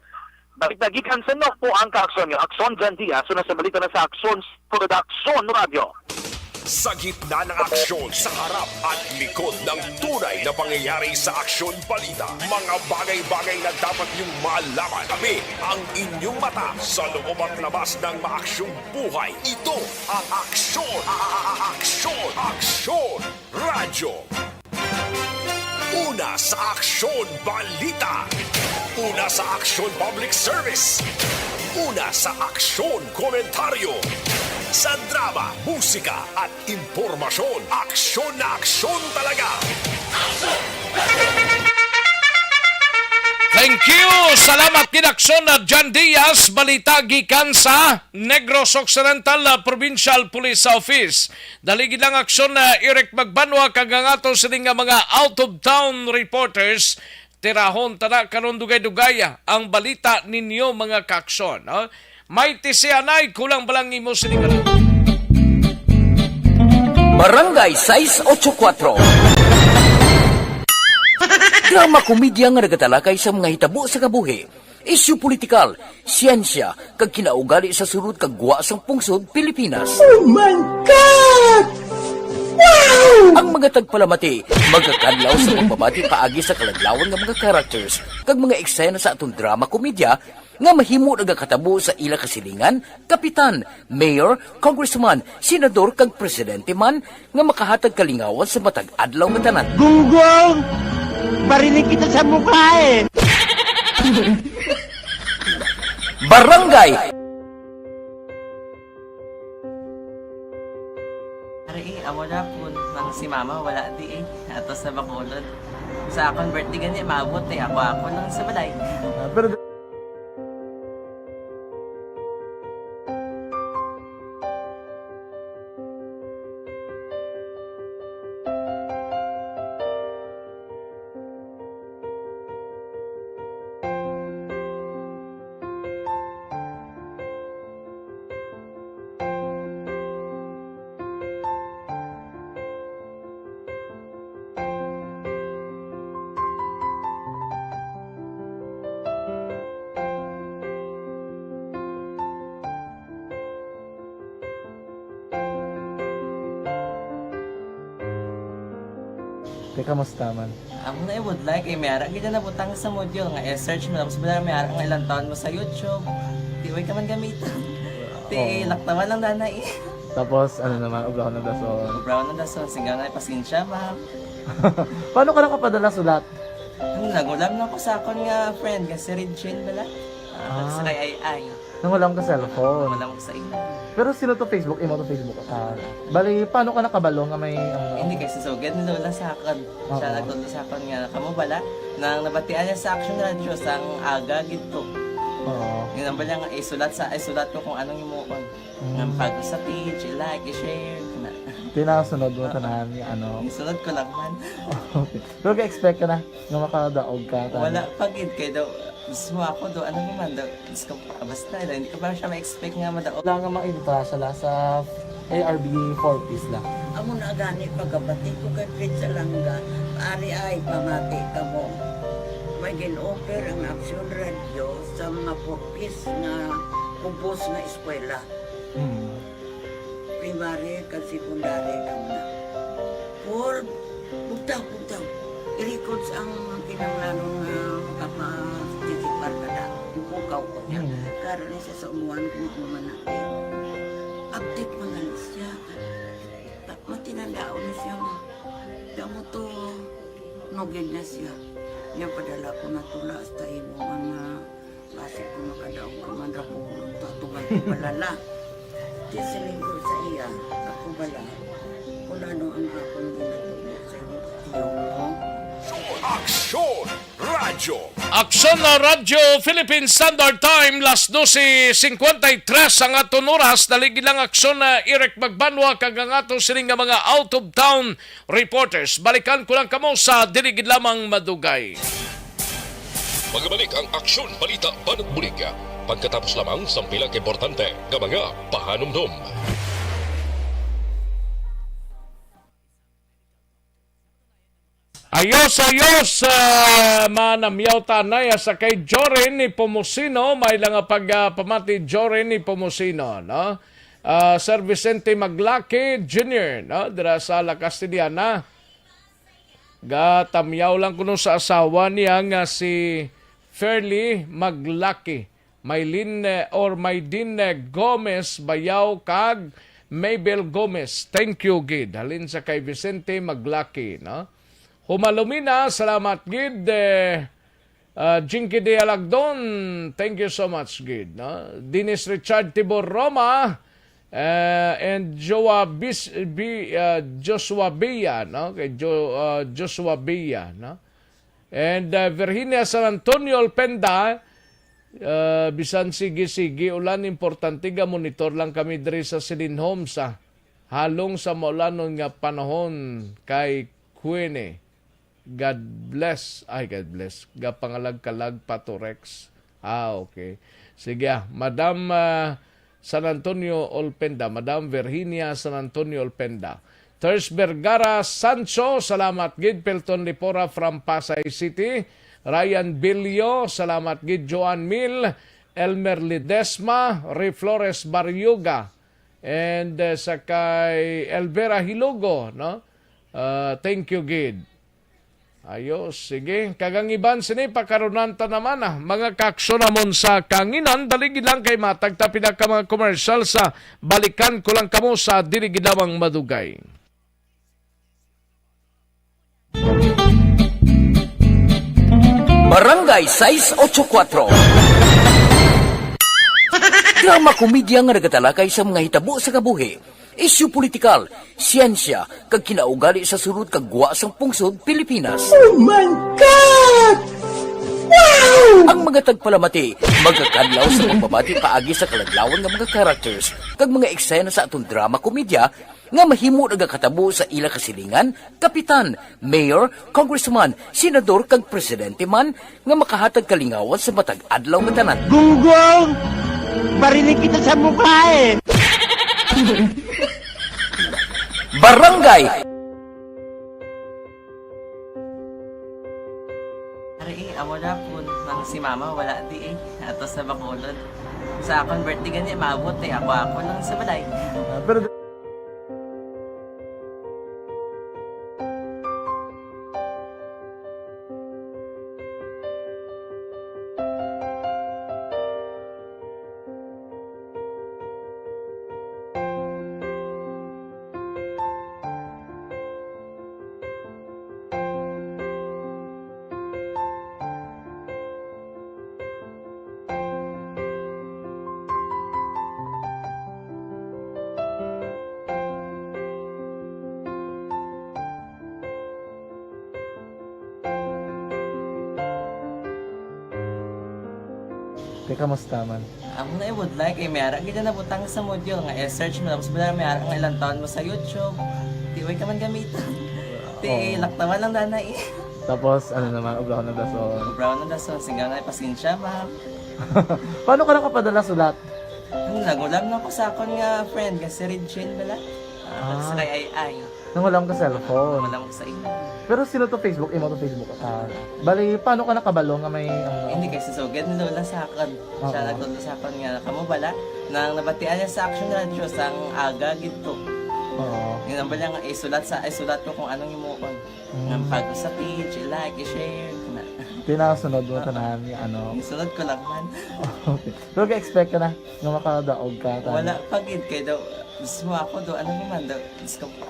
Dagdagikan sa nok po ang kakson nyo. Action Jan Diaz, so nasa balita na sa Action Production Radio. Sa gitna ng aksyon, sa harap at likod ng tunay na pangyayari sa Aksyon Balita, mga bagay-bagay na dapat niyong malaman. Kami ang inyong mata sa loob at labas ng maaksyong buhay. Ito ang Aksyon Radyo. Una sa Aksyon Balita. Una sa Aksyon Public Service. Una sa Aksyon Komentaryo. Sa drama, musika at impormasyon, aksyon na aksyon talaga. Thank you. Salamat kinaksyon na John Diaz, balita gikan sa Negros Occidental Provincial Police Office. Daligid lang aksyon na Eric Magbanwa kagangato sa nga mga out-of-town reporters. Tirahon tada karon dugay-dugay ang balita ninyo mga kaksyon. No? May tisianay kulang balang imo sa Barangay 684. Drama komedya nga nagatalakay sa mga hitabo sa kabuhi. Isyu politikal, siyensya, kag kinaugali sa surut kag guwa sang pungsod Pilipinas. Oh my God! Wow! Ang mga tagpalamati, magkakadlaw sa pagbabati paagi sa kaladlawan nga mga characters kag mga eksena sa atong drama komedya nga mahimo nagakatabo sa ila kasilingan, kapitan, mayor, congressman, senador kag presidente man nga makahatag kalingawan sa matag adlaw nga tanan. Gunggong! Barinig kita sa mukha eh! Barangay! Ari, amo na po nang si mama wala di eh. Ato sa Bacolod. Sa akong birthday gani, maabot eh. Ako nang sa balay. Pero teka, kamusta man? Ako na would like eh, mayara kita na butang sa module nga search mo tapos bala mayara nga ilang taon mo sa YouTube. Tiway ka man gamitan. Ti laktaman lang nanay. Tapos, ano naman, ubra ko ng dason. Ubra ko ng dason, singgang na pasensya ma'am. Paano ka nakapadala sulat? Nagulam na ko sa akon nga friend kasi Regine bala. Sa kay ay. Nangulam ka cellphone. Nangulam ko sa ina. Pero sino to Facebook? Imo to Facebook. Bali, paano ka nakabalo nga may... Hindi kasi sugad ni Lola sa akin. Siya nagtulong sa akin nga, kamo bala, nang nabatian niya sa Action Radio sang aga gito. Oo. Yun ang bala nga, isulat ko kung anong imuon. Nga pag sa page, i-like, i-share. Tinasunod mo tanan yung ano. Isunod ko lang man. Okay. Pero ka-expect ka na nga makadaog ka. Wala, pag-id kayo daw. Gusto mo ako daw, ano naman daw, gusto ko basta, hindi ko ba siya ma-expect nga madaog. Wala nga makita siya sa ARB 4 piece lang. Amo na gani pagkabati ko kay Fred sa langga, ari ay pamati ka mo. May gin-offer ang Action Radio sa mga 4 piece na kumpos na eskwela. Primary kag secondary ka mo na. For, bugtaw. I-record sa ang kinanglanong makapasisipar ka na. Ipukaw ko niya. Karoon niya siya sa umuwan kung umuman natin. Update mga siya. Matinandao na siya. Damo to, nogin na siya. Niya padala ko na tula sa imo mga klase ko makadaong kamandra po. Tatugan ko balala. Di silinggo sa iya. Ako bala. Kung ano ang akong ginatulog sa iyo. Aksyon Radyo! Aksyon na Radyo Philippine Standard Time, las 12:53 ang aton oras. Daligid lang aksyon na Eric Magbanwa kag ang aton sining nga mga out-of-town reporters. Balikan ko lang kamo sa diligid lamang madugay. Magbalik ang Aksyon Balita Banat Bulig. Pagkatapos lamang sa pilang importante nga mga pahanumdum. Ayos, manamyaw tanay sa kay Joren ni Pomosino, may lang pamati Joren ni Pomosino, no? Sir Vicente Maglaki Jr., no? Dira sa La Castellana. Tamyaw lang kuno sa asawa niya nga si Fairly Maglaki. Maylin Gomez Bayaw kag Mabel Gomez. Thank you, Gid. Halin sa kay Vicente Maglaki, no? Humalumina, salamat Gid. Jinky de Alagdon, thank you so much Gid. No? Dennis Richard Tibor Roma and Joshua Bia, no? Kay Joshua Bia, no? And Virginia San Antonio Olpenda, bisan sige-sige ulan, importante ga monitor lang kami diri sa Silin Homes halong sa maulanon nga panahon kay Queenie. God bless. Ga pangalag-kalag Patorex. Okay. Sige, Madam San Antonio Olpenda, Madam Virginia San Antonio Olpenda. Ters Vergara Sancho, salamat gid. Pelton Lipora from Pasay City. Ryan Bilio, salamat gid. Joan Mil, Elmer Ledesma, Ray Flores Barriuga, and sa kay Elvera Hilogo, no? Thank you gid. Ayos, sige. Kagangiban sini pakarunanta naman mga kaksyon namon sa kanginan, daligid lang kay matag tapida ka mga commercial sa balikan ko lang kamo sa diligidawang madugay. Barangay 684. Drama komedya nga nagatalakay sa mga hitabo sa kabuhi. Isyu politikal, siyensya, kag kinaugali sa surut kag guwa sang pungsod Pilipinas. Oh my God! Wow! Ang mga tagpalamati, magkakadlaw sa pagbabati paagi sa kalaglawan ng mga characters kag mga eksena sa atong drama komedya nga mahimo nagakatabo sa ila kasilingan, kapitan, mayor, congressman, senador kag presidente man nga makahatag kalingawan sa matag adlaw nga tanan. Gunggong! Barinig kita sa mukha eh! Barangay! Ari, amo na po. Si mama, wala di Atos na Bacolod. Sa akong birthday ganyan, maabot Ako lang sa balay. Pero kamusta man? Ako na would like, mayara ganyan na butang sa module nga search mo tapos bala mayara nga ilang taon mo sa YouTube. Tiway ka man gamitan. Laktaman lang nanay. Tapos ano naman, ubraw ng dason. Ubraw ng dason, singgang na pasensya ma'am. Paano ka nakapadala sulat? Nagulam na ako sa akon nga friend, kasi Regine bala. Sa kay ay. Nangulam ka cellphone. Nangulam ko sa ino. Pero sino to Facebook? Imo to Facebook. Bali, paano ka nakabalo nga may... Hindi kasi so, ganun lola sa akin. Siya nagtulo sa akin nga, kamo bala, nang nabatian niya sa Action Radio sang aga gito. Oo. Yung nambala nga, isulat ko kung anong imukon. Ng pag sa page, i-like, i-share. Tinasunod mo tanan yung ano? Isunod ko lang man. Okay. Pero ka-expect ka na nga makadaog ka? Wala, pagid kayo daw. Gusto mo ako do, ano naman daw,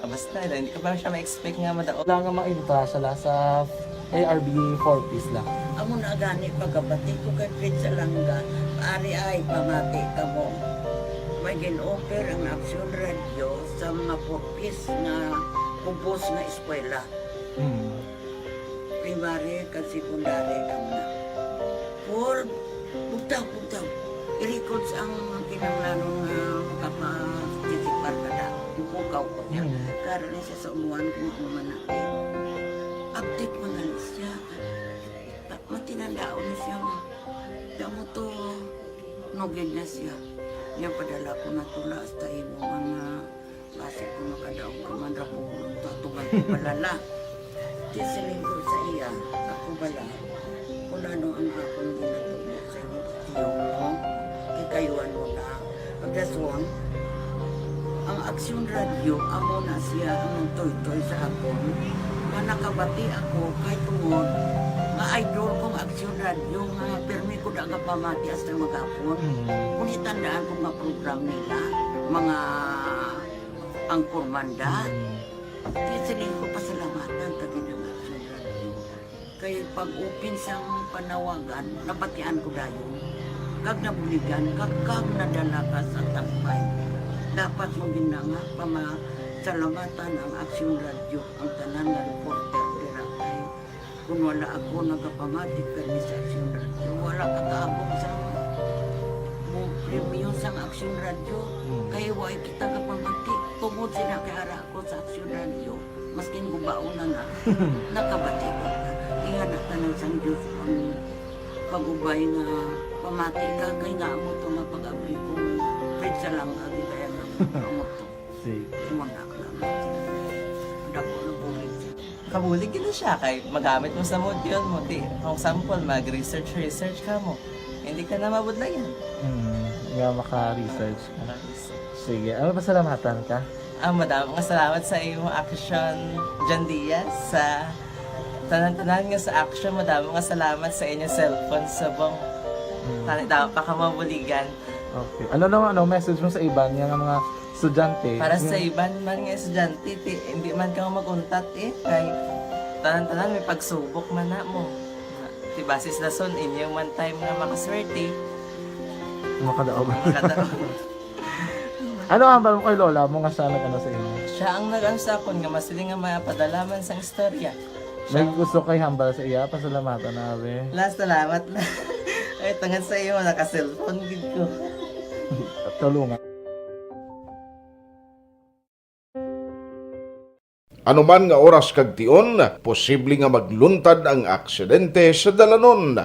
basta, hindi ko ba siya ma-expect nga madaog. Wala nga ma-invita siya sa ARB 4-piece lang. Amo na gani pagkabati ko kay Pizza Langga, ari ay pamati ka mo. May gin-offer ang Action Radio sa mga 4-piece na kumpos na eskwela. Primary kag secondary ka na. For, bugtaw. I-records ang kinanglanong kapag-titikpar ka na. Yung kukaw ko niya. Karoon siya sa umuwan kung umanapin. Update mo na siya. Matinandao na siya. Damo to, nogin na siya. Yan padala ko na tula hasta imo mga klase ko makadaong kamandra po. Tutugan ko palala. Tisilin ko sa iya. Ako bala. Kung ano ang akong ginatulog sa iyo. Kayuan mo na. Pagdaswang, ang Action Radio, amo na siya ang toy-toy sa akon. Manakabati ako kay tungod. Nga idol kong Action Radio, nga permi ko daga pamati hasta magapon. Kung itandaan ko nga program nila, mga angkor manda, tisilin ko pasalamatan tagin ang Action Radio. Kaya pag-upin siyang panawagan, nabatian ko dayon. Kag nabuligan, kag nadala ka sa tampay. Dapat mo ginanga pamasalamatan ang Action Radio, ang tanan nga reporter, dira kay Kung wala ako nagapamati kami sa Action Radio, wala kataabong sa premium sa Action Radio. Kaya wala kita kapamati. Tungod sila kay ara ako sa Action Radio. Maskin gubauna na, nakabati ko. Ingat na tanong sa Diyos ang pagubay nga pamati ka. Kaya nga mo ito nga pag-abri ko. Fred sa lang, agi kaya nga mo ito. Umanak lang. Dako ng bulit siya. Kabulig gina siya kay magamit mo sa module mo. Di, kung sample, mag-research ka mo. Hindi ka na mabudlayan. Nga maka-research ka na. Sige, ano pasalamatan ka? Madami nga salamat sa iyong action, John Diaz. Sa tanan-tanan nga sa action, madami nga salamat sa inyong cellphone sa bong. Dapat pa ka mabuligan. Okay. Ano naman, message mo sa iban, yung mga estudyante? Para sa iban man nga estudyante, hindi man ka maguntat kay tanan-tanan may pagsubok man na mo. Basis na son, inyong one time nga makaswerte. Makadaog. Ano ang mo kay Lola mo nga siya nag-ano sa inyo? Siya ang nag-ansakon nga masiling nga mapadalaman sa istorya. May gusto kay hambal sa iya, pasalamatan na be. Last, salamat na. Ay, tangan sa iyo, naka-cellphone gid ko. Tulungan. Anuman nga oras kag tion, posible nga magluntad ang aksidente sa dalanon.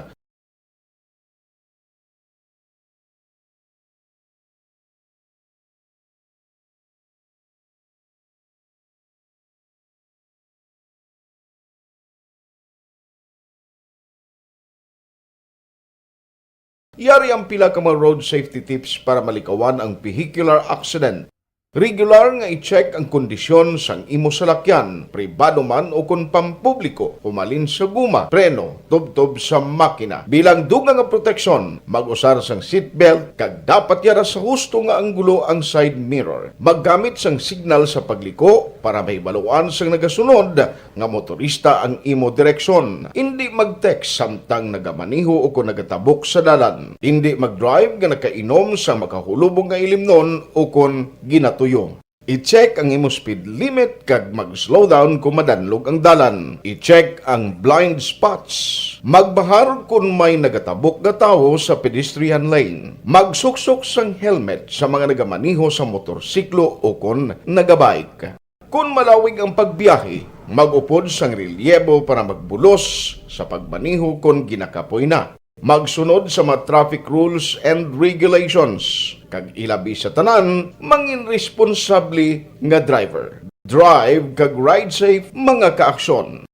Yari ang pila ka mga road safety tips para malikawan ang vehicular accident. Regular nga i-check ang kondisyon sang imo salakyan, pribado man o kung pampubliko, pumalin sa guma, preno, tubtob sa makina. Bilang dugang nga proteksyon, mag-usar sang seatbelt, kag dapat yara sa husto nga anggulo ang side mirror. Maggamit sang signal sa pagliko para mahibaluan sang nagasunod nga motorista ang imo direksyon. Hindi mag-text samtang nagamaniho o kung nagatabok sa dalan. Hindi mag-drive nga nakainom sa makahulubong nga ilimnon o kung tuyo. I-check ang imo speed limit kag mag-slow down kung madanlog ang dalan. I-check ang blind spots. Magbahar kung may nagatabok nga tawo sa pedestrian lane. Magsuksok sang helmet sa mga nagamaniho sa motorsiklo o kung nagabike. Kung malawig ang pagbiyahe, mag-upod sang relyebo para magbulos sa pagmaniho kung ginakapoy na. Magsunod sa mga traffic rules and regulations. Kag ilabi sa tanan, mangin responsable nga driver. Drive kag ride safe mga kaaksyon.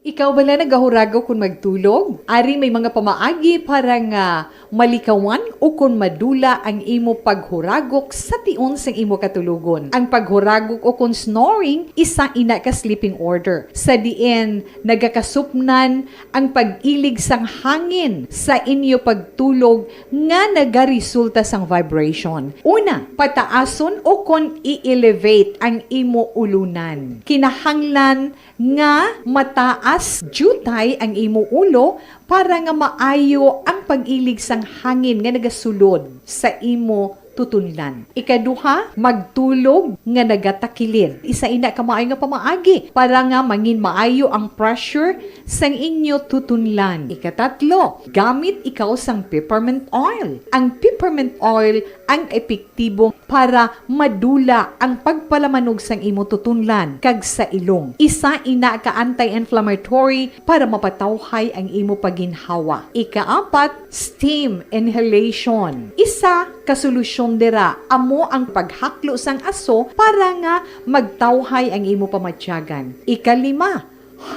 Ikaw bala nagahuragaw kung magtulog? Ari may mga pamaagi para nga malikawan o kung madula ang imo paghuragok sa tion sang imo katulugon. Ang paghuragok o kung snoring, isa ina ka sleeping order. Sa diin, nagakasupnan ang pag-ilig sang hangin sa inyo pagtulog nga nagaresulta sang vibration. Una, pataason o kung i-elevate ang imo ulunan. Kinahanglan nga mataas jutay ang imo ulo para nga maayo ang pag-ilig sang hangin nga nagasulod sa imo tutunlan. Ikaduha, magtulog nga nagatakilid. Isa ina ka maayo nga pamaagi para nga mangin maayo ang pressure sang inyo tutunlan. Ikatatlo, gamit ikaw sang peppermint oil. Ang peppermint oil ang epektibo para madula ang pagpalamanog sang imo tutunlan kag sa ilong. Isa ina ka anti-inflammatory para mapatawhay ang imo paginhawa. Ikaapat, steam inhalation. Isa ka solusyon dira amo ang paghaklo sang aso para nga magtawhay ang imo pamatyagan. Ikalima,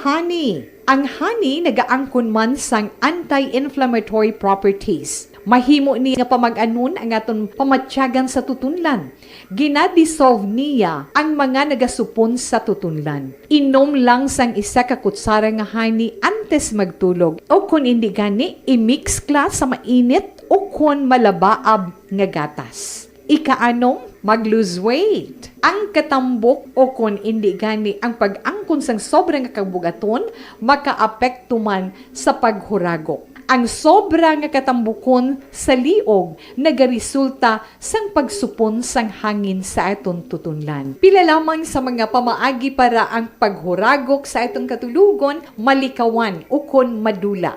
honey. Ang honey nagaangkon man sang anti-inflammatory properties. Mahimo ni nga pamag-anon ang aton pamatyagan sa tutunlan. Ginadissolve niya ang mga nagasupon sa tutunlan. Inom lang sang isa ka kutsara nga honey antes magtulog. O kung hindi gani, i-mix class sa mainit o kung malabaab nga gatas. Ikaanom, mag-lose weight. Ang katambok o kung hindi gani ang pag-angkon sang sobrang kabugaton, makaapekto man sa paghuragok. ang sobra nga katambukon sa liog nagaresulta sang pagsupon sang hangin sa aton tutunlan. Pila lamang sa mga pamaagi para ang paghuragok sa atong katulugon malikawan ukon madula.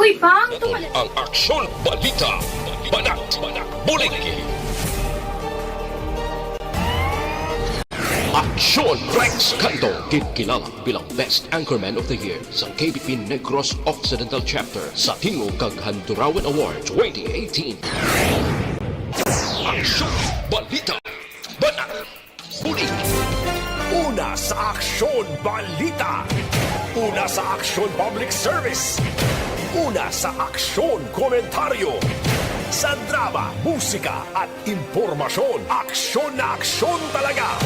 Hoy, Pang! Ang Aksyon Balita. Banat. Buligi. Aksyon Rex Canto, kilala bilang Best Anchorman of the Year sa KBP Negros Occidental Chapter sa Tingog kag Handurawan Award 2018. Aksyon Balita. Banat. Buligi. Una sa Aksyon Balita. Una sa Aksyon Public Service. Una sa Aksyon Komentaryo. Sa drama, musika at impormasyon, aksyon na aksyon talaga.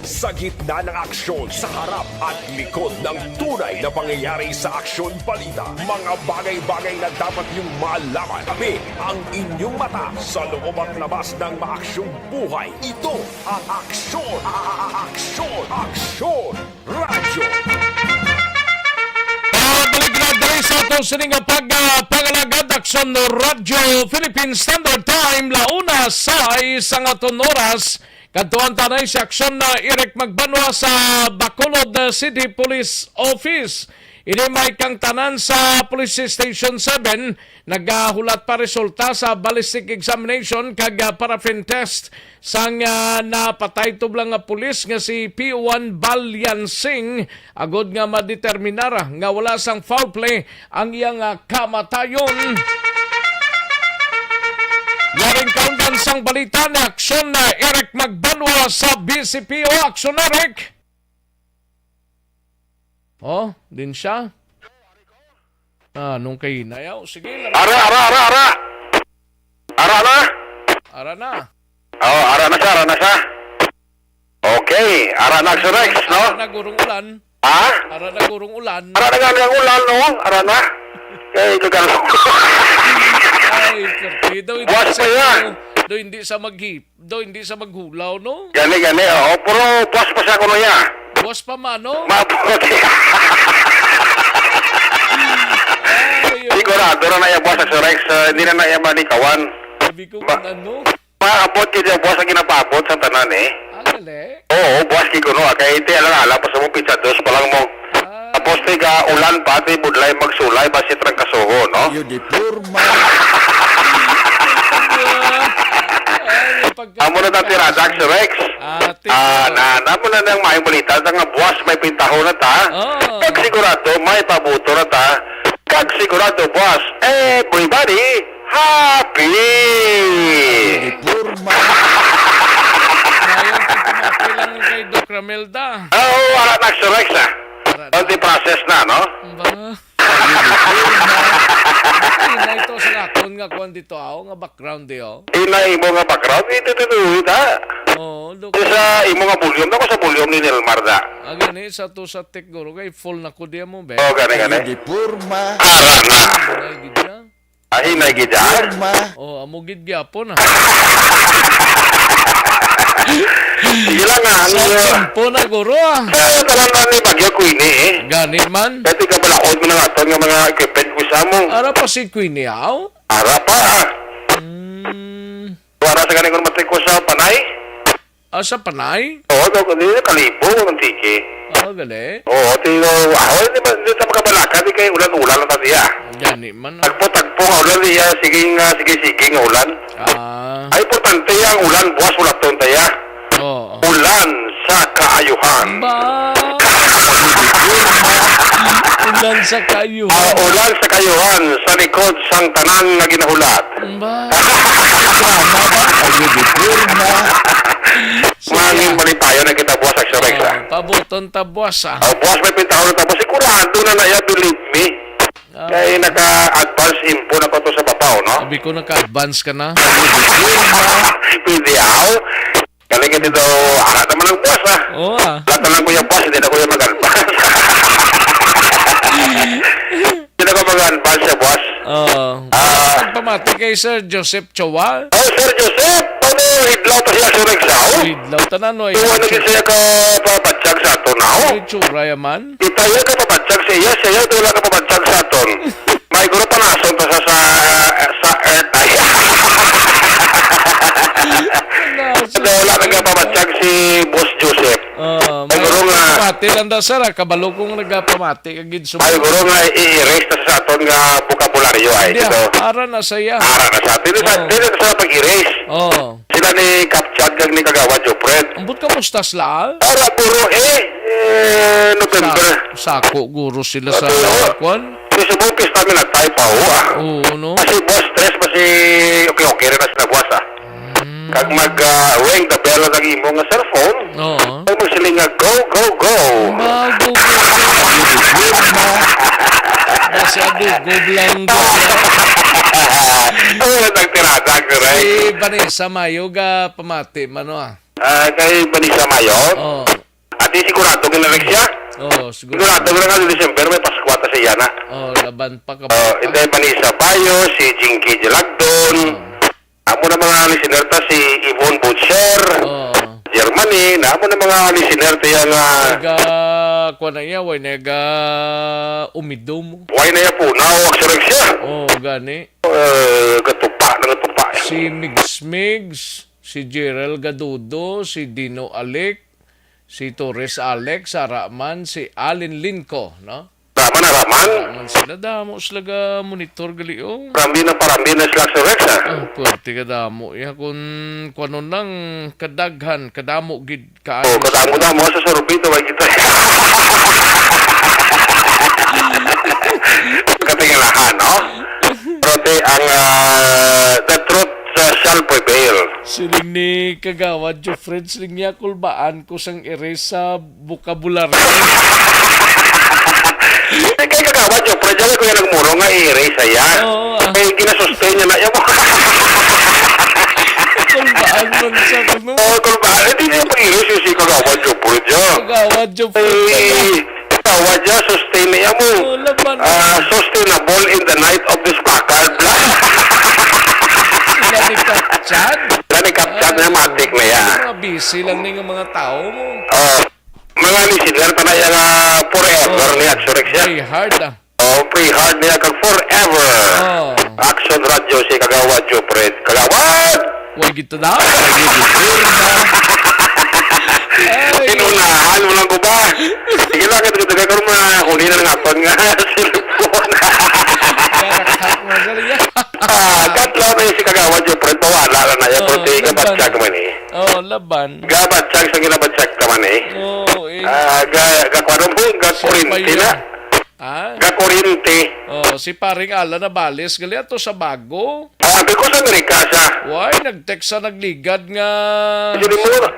Sa gitna ng aksyon, sa harap at likod ng tunay na pangyayari sa Aksyon Balita, mga bagay-bagay na dapat niyong malaman. Kami ang inyong mata sa loob at labas ng maaksyong buhay. Ito ang Aksyon! Aksyon! Radyo! Balik na dahil sa ito sining pangalagad Aksyon Radyo Philippine Standard Time launa sa isang aton oras. Kantuan tanay si Aksyon na Eric Magbanwa sa Bacolod City Police Office. Ini may kang tanan sa Police Station 7, nagahulat pa resulta sa ballistic examination kag paraffin test sang napatay tublang nga pulis nga si P1 Balyan Singh agod nga madeterminara nga wala sang foul play ang iyang kamatayon. Yaring kaundan sang balita ni Aksyon na Eric Magbanwa sa BCPO. Aksyon na, Eric! Oh, din siya. Nung kay nayaw. Sige, Ara na! Ara na. Oh, ara na siya. Okay, ara na Aksyon Rex, no? Ara na gurong ulan. Ha? Ara na gurong ulan. Ara na galing ulan, no? Ara na. Kaya gagano. Ay, kerti. Do hindi sa maghulaw, no? Gani, oh. Puro buwas pa siya kuno niya. Buwas pa man, no? Maputi. Sigurado na yung buwas sa Rex. Hindi na yung manikawan. Sabi ko kung ano? Maabot kayo yung buwas ang ginapabot sa tanan, eh. Agale? Oo, buwas kayo kuno. Kaya hindi alala pa sa mong pizza dos pa lang mo. Tapos tiga ulan pa, di budlay magsulay, basit rang kasuho, no? Amo na natin radak si Rex. Namo na nang may balita nga buwas may pintaho na ta. Kag sigurado may pabuto na ta. Kag sigurado buwas everybody happy. Kailan kay Doc Ramelda. Wala na si Rex Only process na, no? Ina ito sa lakon nga kuwan dito nga background diyo. Ina imo nga background ito ha. Look. Sa imo nga volume na ko sa volume ni Nilmar da. Gani sa to sa tekguro kay full na ko diya mo be. Gani. Dipurma. Ara na. Hinay gidya. Amo gid gyapon ha. Sige lang nga. Simpo na guro Talan na ni Bagyo Queenie eh. Gani man. Dati ka balakod mo na nga ito nga mga equipment ko sa mo. Ara pa si Queenie aw? Ara pa Wala sa ganing kung matrik ko sa panay? Sa panay? Oo, kalibo ng tiki. Gali? Oo, tino, hindi sa makabalaka, di kayo ulan-ulan lang tatiya. Gani man. Tagpo nga ulan niya, sige nga ulan. Ay, importante ang ulan, buwas ulat doon taya. Ulan sa kaayuhan. Ulan sa kaayuhan. Ulan sa kaayuhan, sa likod sang tanan na ginahulat. Mangin malipayo na kita buwas sa Rex. Pabuton ta buwas buwas may pintahon na tapos sigurado na ya believe me. Kaya naka-advance info na ko to sa papaw, no? Sabi ko naka-advance ka na. Pwede ako. Galing ito daw, arat naman ang buwas, ha? Lahat na lang ko yung buwas, hindi na ko yung mag-advance. Hindi na ko mag-advance sa buwas. Pagpamati kay Sir Joseph Chowal. Sir Joseph! no, hidlaw ta siya surex sao. Idlaw tanan no. Tuwa na siya ka papatsag sa aton now. Ay, tsura yaman. Kita ya ka papatsag sa iya, siya wala ka papatsag sa aton. May guro panason ta sa earth ay. Wala ka papatsag si Boss Joseph. Ay guro nga. Pamati lang da sir, kabalo kong nagpamati kagid sumama. Ay guro nga i-erase ta sa aton nga bokabularyo ay dito. Ara na saya. Ara na sa atin. Dito sa pag-erase. Sila ni Kapchag kag ni Kagawa Jopred. Ambot ka mustas la? Ara puro November. Sako guro sila sa kwan. Kasi sa buong pista namin nagtaypaw Oo, no? Kasi boss stress kasi okay rin na sila buwas Kag mag-ring the bell ng imo nga cellphone. Kag magsiling nga go. Bago ko. Nasa gugog lang. Ano na nagtiradag ko rin? Si Vanessa Mayo ga pamati mano Kay Vanessa Mayo? Ati sigurado ginarik siya? Sigurado nga December may paskwata sa iya na. Laban pa ka. Hindi Vanessa Mayo, si Jinky Jelagdon. Amo na mga listener ta si Yvonne Butcher. Germany, na amo na mga listener ta yang kuan na iya, way nega umidom. Way na iya punaw, aksurek siya. Gani. Gatupa. Si Migs, si Gerald Gadudo, si Dino Alec, si Torres Alex, Araman, si Alin Linco, no? Raman sila damo sila monitor gali Parambi na sila sa Rex ha? Pwerte ka damo. Kung kwanon lang kadaghan, kadamo gid ka. Kadamo sa sorbito ba kita. Katingalahan, no? Prote ang the truth shall prevail. Siling ni Kagawa Jofred, siling niya kulbaan ko sang erase sa vocabulary. Kay Kagawa Jofred, dyan ko yan nagmuro nga i-erase saya. Kaya ginasustain niya na yan mo. Kulbaan man sa kuno. Kulbaan. Hindi niya pag-erase si Kagawa Jofred dyan. Kagawa Jofred. Kagawa dyan, sustain niya mo. Sustainable in the night of this Packard. Sila ni Kapchad na matik na yan. Mga busy lang ng mga tao mo. Mga listener pa na yan forever niya. Pray hard pray hard niya kag forever. Action Radio si Kagawa Jopred. Kagawad! Huwag ito na. Inunahan mo lang ko ba? Sige lang, ito ka mga huli na nga pang cellphone. Katlo na si Kagawa Jopred. Pawala na yan. Pero di gabatsyag man laban. Gabatsyag sa ginabatsyag ka man Gakwadong po, gakurinti na. Gakurinti. Si paring Ala na balis. Gali ato sa bago. Ko sa Amerika siya. Why? Nag-text sa nagligad nga. Hindi mo na.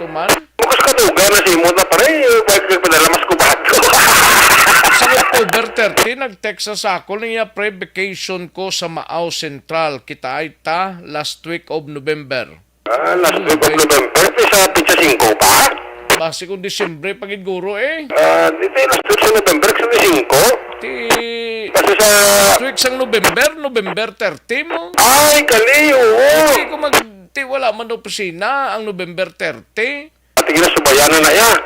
Bukas ka duga na si mo na pare. Bakit nagpadala mas kubato? Sa October 30, nag-text sa ako niya pre-vacation ko sa Maaw Central. Kita ay last week of November. Last week of November? Sa Pizza 5 pa? Basi kung Disyembre pagiguro Dito last week sa November sa 5? Kasi sa... Last week sa November 30 mo. Ay, kali, Hindi ko wala man opisina ang November 30. Tingin na subayanan na yan.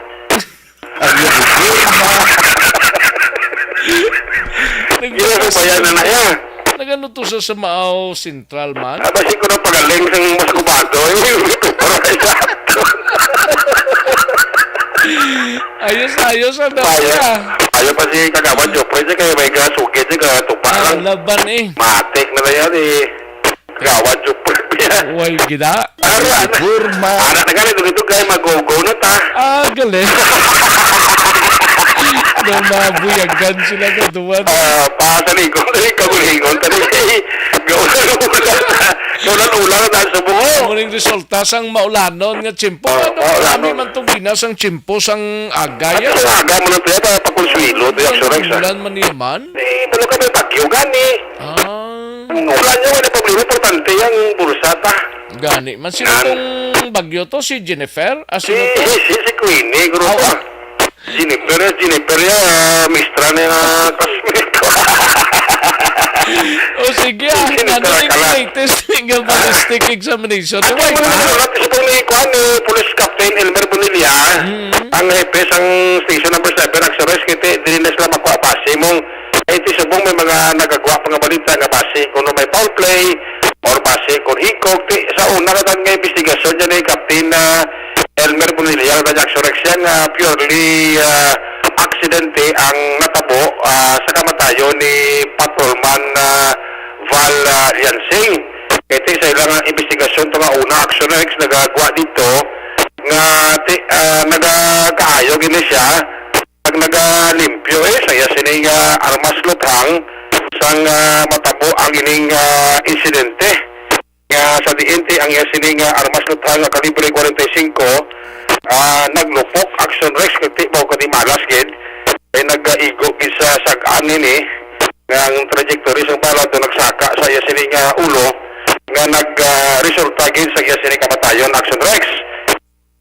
Subayanan na yan. Nagano to sa Maaw Central man? Basi ko na pagaling sa mas kubato. Ayos na Ayaw pa si Kagawa Jopred siya kaya may gasugit siya tupa lang. Laban Matik na yan Kagawa Jopred yan. Uy, gida. Anak na ganito dito kaya mag-go na ta. Galing. Nung mabuyagan sila na duwan. Pasalikon, kagulingon, gaulan-ulan na sa buho. Muling resulta sang maulanon nga tsimpo. Kami man itong ginas ang tsimpo sang agay. Ang aga mo na ito para pakonsuelo. Ulan man niyaman? Ano kami bagyo gani? Ang ulan nyo, may problema importante yung bursa ta. Gani. Man sino itong bagyo to? Si Jennifer? Si Queenie, guro pa. Jennifer mistra na yung classmate ko. Sige, ano latest nga ballistic examination. At yung mga isa pong ni Police Captain Elmer Bonilla, ang hepe sang station number 7, Axares, kaya din na sila makuha base mong iti subong may mga nagagawa pang balita nga base kung may foul play or base kung hikog. Sa una katang nga investigasyon niya ni Captain Elmer Bonilla, ang Axares yan, purely aksidente ang natabo sa kamatayon ni Patrolman Val Yansing. Ito sa ilang investigasyon ito nga una, Action X nagagawa dito nga nagakaayo gini siya pag nagalimpyo saya sining armas luthang sang matabo ang ining insidente nga sa diente ang sining armas luthang nga kalibre 45 naglupok Action Rex kati mo kadi malas gid ay nagaigo gid sa sag-an nini nga ang trajectory sang bala do nagsaka sa sining ulo nga nag-resulta gid sa sining kamatayon Action Rex.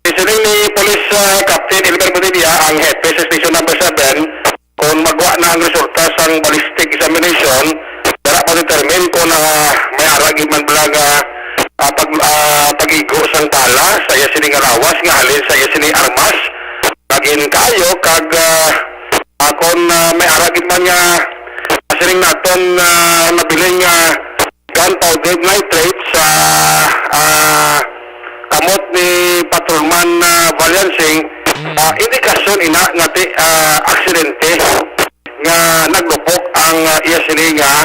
Isiling ni Police Captain Elmer Bonilla ang hepe sa station number 7 kung magwa na ang resulta sang ballistic examination para ma-determine kung may aragi man blaga pag-igo sang bala sa sining lawas nga halin sa sining armas lagin kayo kag kung may aragi man nga sining naton nabiling gunpowder nitrate sa kamot ni Patrolman Valyansing, indikasyon ina nga aksidente nga naglupok ang iya sini nga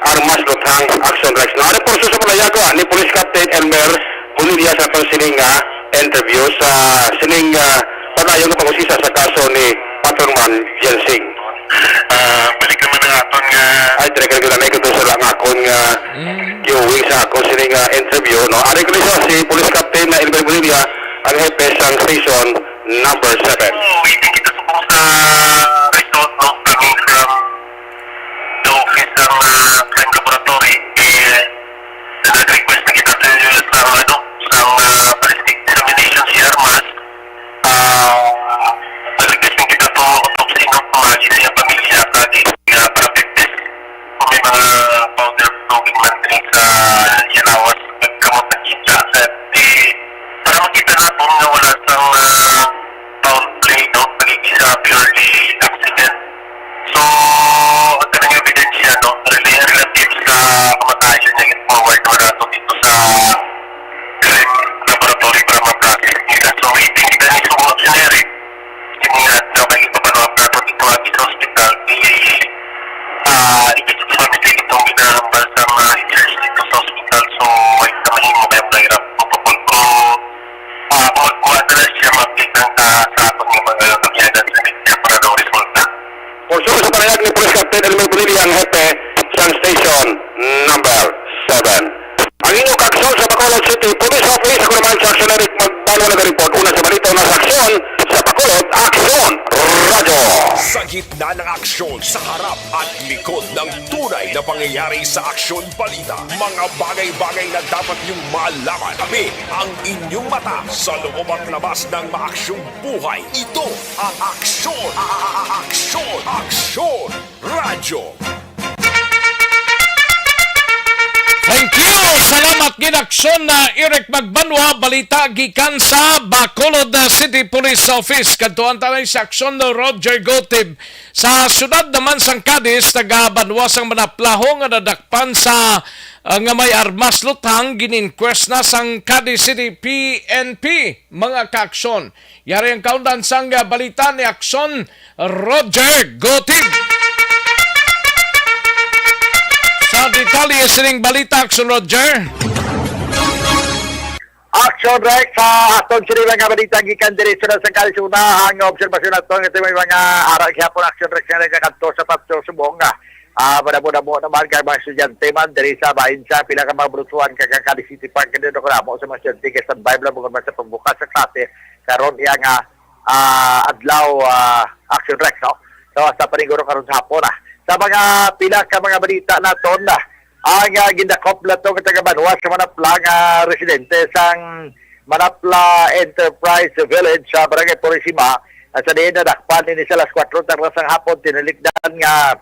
armas luthang Action Rex. Ano po sa palayago ni Police Captain Elmer Bonilla sa itong sining interview sa sining padayon ng pag-usisa sa kaso ni Patrolman Yansing. Balik naman na aton nga ay direkta ko na ito sa lang akon nga viewing sa ako sining interview no. Ari ko si Police Captain na Elmer Bonilla ang hepe sang station number 7. Waiting kita sa result no coming from the office ng crime laboratory nag-request na kita sa ballistic examination si Armas nag-request na kita to autopsy ng pamagi sa iyang pamilya para pipis kung may mga powder flowing man din sa yanawas pagkamot ng kita para makita natin na wala sang foul play no pagigisa purely accident. So ang tanong ebidensya no relative sa kamatayan niya get forward na nato dito sa crime laboratory para ma-process nila. So waiting kita ni sa mga generic sinilat na may ipapanawag nato dito at sa hospital ikita sa family itong ginahambal sa mga i-charge dito sa hospital. So wait na mahimo kayo mahirap pupapol ko magkuha na siya mag-update ng sa aton ng mga kabyanan sa media para daw resulta. For sure sa panayag ni Police Captain Elmer Bonilla ang hepe sa station number 7. Ang inyong kaksyon sa Bacolod City Police Office ako naman sa Action Eric magbalo nag-report una sa balita na sa aksyon sa Bacolod Aksyon Radyo. Sa gitna ng aksyon sa harap at likod ng tunay na pangyayari sa aksyon balita, mga bagay-bagay na dapat niyong malaman. Kami ang inyong mata sa loob at labas ng maaksyong buhay. Ito ang Aksyon! Aksyon! Aksyon! Radyo! Thank you! Salamat ginaksyon na Eric Magbanwa, balita gikan sa Bacolod City Police Office. Kantuan tayo sa aksyon no Roger Gotib. Sa syudad naman sang Cadiz, taga-Banwa sang manaplaho nga nadakpan sa nga may armas luthang gininquest na sang Cadiz City PNP mga kaaksyon. Yari ang kaundan sang balita ni aksyon Roger Gotib. Sa detalye sining balita, Action Roger. Action Rex sa aton sila nga balita gikan diri sa Kalisunahan nga obserbasyon nato ito may mga aral gyapon Action Rex nga nagkanto sa Patso Subong nga. Mo naman kay mga estudyante man diri sa bahin sa pila ka mga brutuan kay City Park kay do ko mo sa mga estudyante kay sa Bible mo man sa pagbukas sa klase karon iya nga adlaw Action Rex no. So sa paniguro karon sa hapon sa mga pila ka mga balita naton na ang gindakop lato ka taga-Banwa sa Manapla nga residente sang Manapla Enterprise Village sa Barangay Purisima sa diin na dakpan ni sa alas 4 tarlas ang hapon tinalikdan nga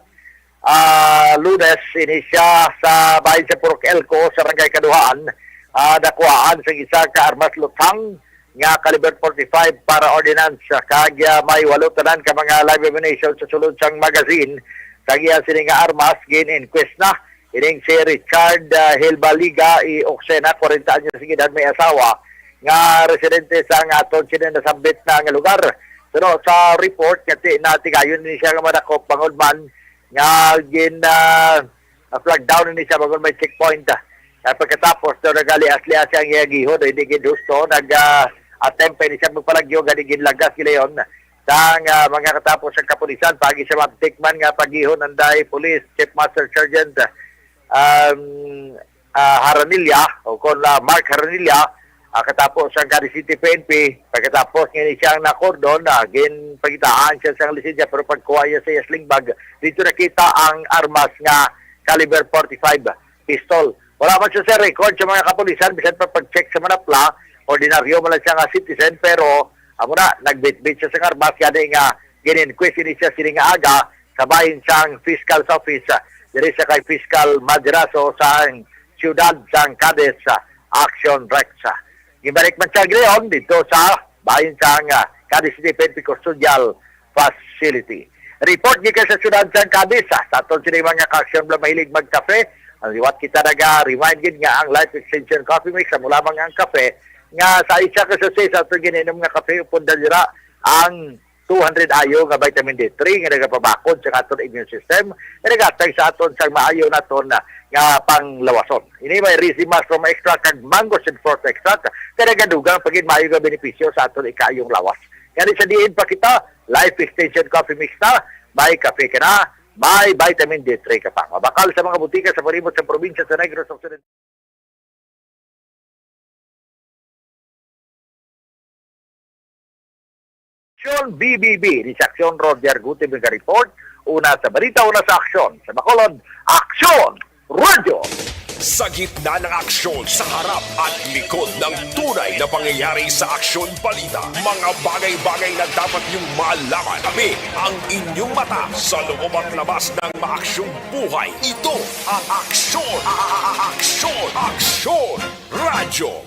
Lunes ini siya sa bahin sa Purok Elco sa Rangay Kaduhaan. Nakuhaan sa isa ka armas lutang nga caliber 45 para ordinance kag may walo tanan ka mga live ammunition sa sulod sang magazine kag sini nga armas gin-inquest na ining si Richard Hilbaliga i Oksena 40 anyos sa edad may asawa nga residente sa aton sinasambit na nga lugar. Pero sa report kati natigayon ni siya nga madakop pangudman nga flag down ni siya bagon may checkpoint. Pagkatapos daw nagali-asli siya ang iyagihon o hindi ginusto attempt ni siya magpalagyo gani ginlagas sila yon sang mga katapos ang kapulisan pagi sa mabtikman nga pagihon ng Day Police Chief Master Sergeant Haranilla o kon Mark Haranilla katapos ang Cavite City PNP pagkatapos ngayon siyang nakordon gin pagitaan siya sa lisensya pero pagkuha niya sa sling bag dito nakita ang armas nga caliber 45 pistol. Wala man siya sa record sa mga kapulisan bisan pa pag-check sa manapla ordinaryo man lang siya nga citizen pero amo na nagbit-bit siya sa armas kaya nga gin-inquest ni siya sini nga aga sa bahin sang fiscal's office diri sa kay Fiscal Madraso sa siyudad sang Cadiz Action Rex. Gibalik man siya greon dito sa bahin sang Cadiz City PNP Custodial Facility. Report gikan sa siyudad sang Cadiz sa aton sini mga ka-action bla mahilig magkape. Ang liwat kita remind gid nga ang Life Extension Coffee Mix sa mula mga ang kape nga sa isa ka sa sa ito gininom nga kape upon dalira ang 200 ayo nga vitamin D3 nga nagapabakod sa aton immune system nga nagatag sa aton sa maayo naton nga panglawason. Ini may Rizima from extract kag mango seed fruit extract kaya nagadugang pagin maayo nga benepisyo sa aton ikayong lawas. Kaya sa diin pa kita Life Extension Coffee Mix na may kape ka na may vitamin D3 ka pa. Mabakal sa mga butika sa palibot sa probinsya sa Negros Occidental. Aksyon BBB ni Aksyon Roger Guti mga report. Una sa balita, una sa aksyon. Sa Bacolod, Aksyon Radio! Sa gitna ng aksyon sa harap at likod ng tunay na pangyayari sa Aksyon Balita, mga bagay-bagay na dapat niyong malaman. Kami ang inyong mata sa loob at labas ng maaksyong buhay. Ito ang Aksyon! Aksyon Radio!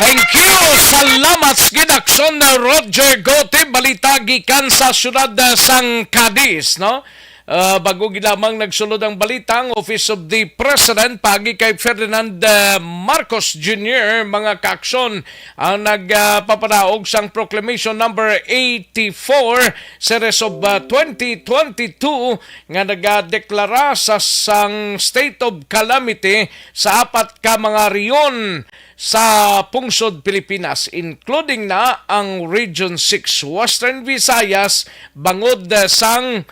Thank you! Salamat sa ginaksyon na Roger Gote, balita gikan sa syudad sang Cadiz, no? Bago gilamang nagsulod ang balita, ang Office of the President pagi kay Ferdinand Marcos Jr. mga kaaksyon ang nagpapadaog sang Proclamation number 84 series of 2022 nga nagadeklara sa sang state of calamity sa apat ka mga riyon sa pungsod Pilipinas, including na ang Region 6 Western Visayas bangod sang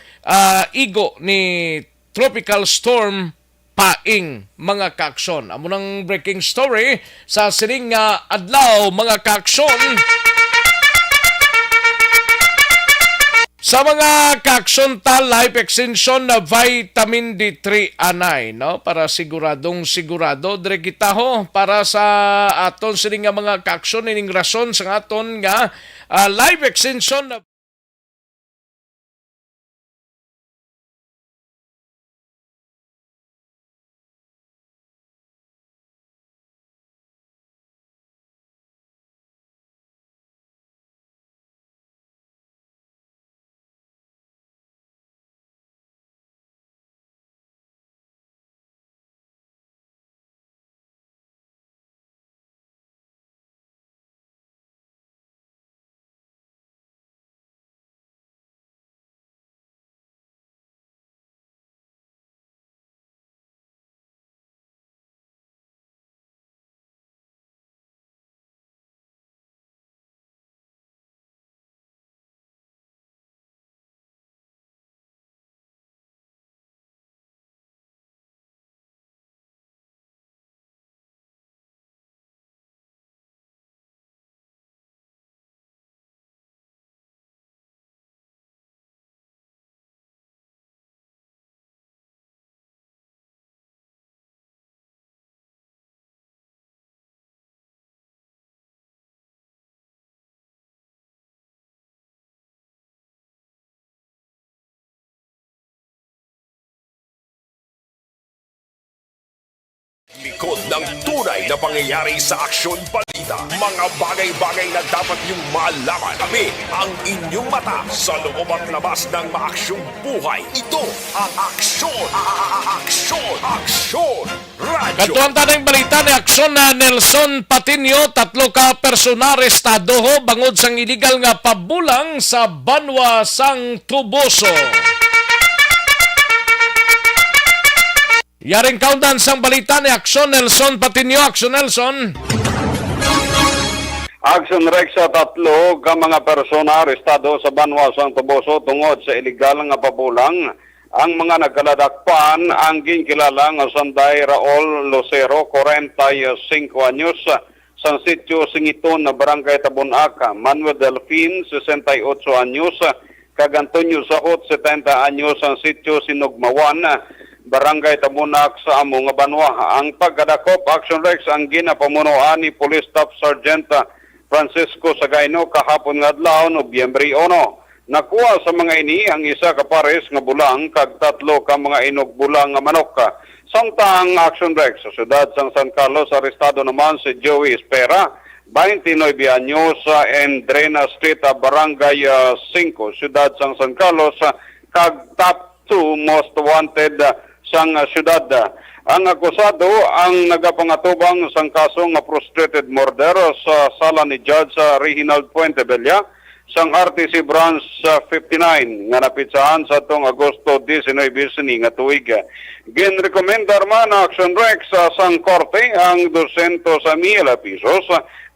igo ni Tropical Storm Paing mga kaaksyon. Amo nang breaking story sa sining adlaw mga kaaksyon. Sa mga kaaksyon ta life extension na vitamin D3 anay, no? Para siguradong sigurado dire kita ho para sa aton sining mga kaaksyon ining rason sa aton nga life extension na Likod ng tunay na pangyayari sa aksyon balita. Mga bagay-bagay na dapat niyong malaman. Kami ang inyong mata sa loob at labas ng maaksyong buhay. Ito ang Aksyon! Aksyon! Aksyon! Radyo! Katuang tanang balita ni Aksyon na Nelson Patinio, 3 ka personal arestado ho bangod sang illegal nga pabulang sa Banwa sang Tuboso. Yaring countdown sang balita ni Aksyon Nelson Patinio. Aksyon Nelson. Action Rex sa 3 ka mga persona arestado sa Banwa sang Tuboso tungod sa illegal nga pabulang. Ang mga nagkaladakpan ang ginkilala nga Sanday Raul Lucero, 45 anyos, sa sitio Singiton na Barangay Tabunac. Manuel Delfin, 68 anyos, kag Antonio Sahot, 70 anyos, sa sitio Sinugmawan, Barangay Tabunac sa Among Banwa. Ang pagkadakop Action Rex ang ginapamunuan ni Police Staff Sergeant Francisco Sagayno kahapon nga adlaw Nobyembre 1. Nakuha sa mga ini ang isa ka pares nga bulang kag 3 ka mga inog bulang nga manok. Samtang Action Rex sa siyudad sang San Carlos arestado naman si Joey Espera, 29 anyos, Endrena Street, Barangay 5, siyudad sang San Carlos, kag top 2 most wanted sang siyudad. Ang akusado ang nagapangatubang sang kasong frustrated murder sa sala ni Judge Reginald Puentebella sang RTC Branch 59 nga napitsahan sa tong Agosto 19 nga tuig. Ginrekomendar man na Action Rex sang korte ang 200,000 pesos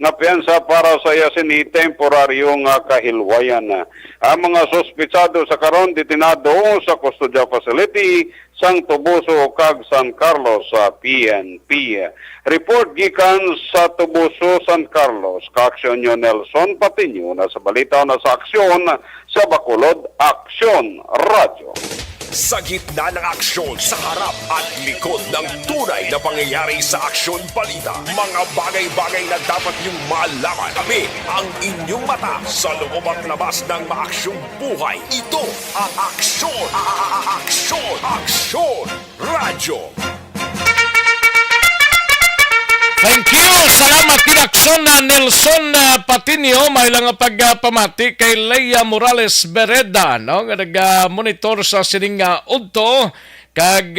nga piyansa para sa yasin ni temporaryong kahilwayan. Ang mga sospitsado sa karon detinado sa custodial facility sang Tuboso kag San Carlos sa PNP. Report gikan sa Tuboso, San Carlos, ka-Aksyon nyo Nelson Patinio na sa balita na sa aksyon sa Bacolod, Aksyon Radio. Sa gitna ng aksyon, sa harap at likod ng tunay na pangyayari sa aksyon balita. Mga bagay-bagay na dapat niyong malaman. Kami ang inyong mata sa loob at labas ng maaksyong buhay. Ito ang Aksyon! Aksyon! Aksyon! Radyo! Thank you! Salamat kinaksyon na Nelson Patinio. May lang pagpamati kay Leia Morales Bereda, no? Nga nag-monitor sa sining udto. Kag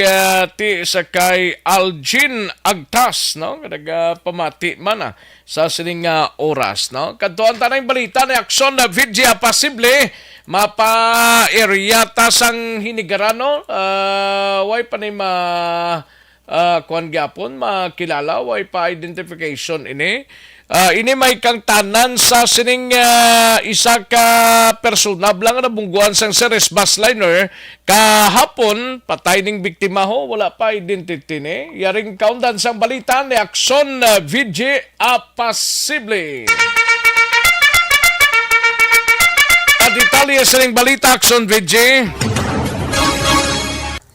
ti sa kay Algin Agtas, no? Nga nagpamati man sa sining oras, no? Kadtuan tanang balita ni Aksyon na Vidya Pasible mapa-area sang hinigarano. Way pa ni kuan gyapon makilala way pa identification ini ini may kang tanan sa sining isa ka persona lang na bungguan sang series bus liner kahapon patay ning biktima ho wala pa identity ni yaring kaundan sang balita ni Aksyon VJ Apasible. Detalye sa ning balita Aksyon VJ.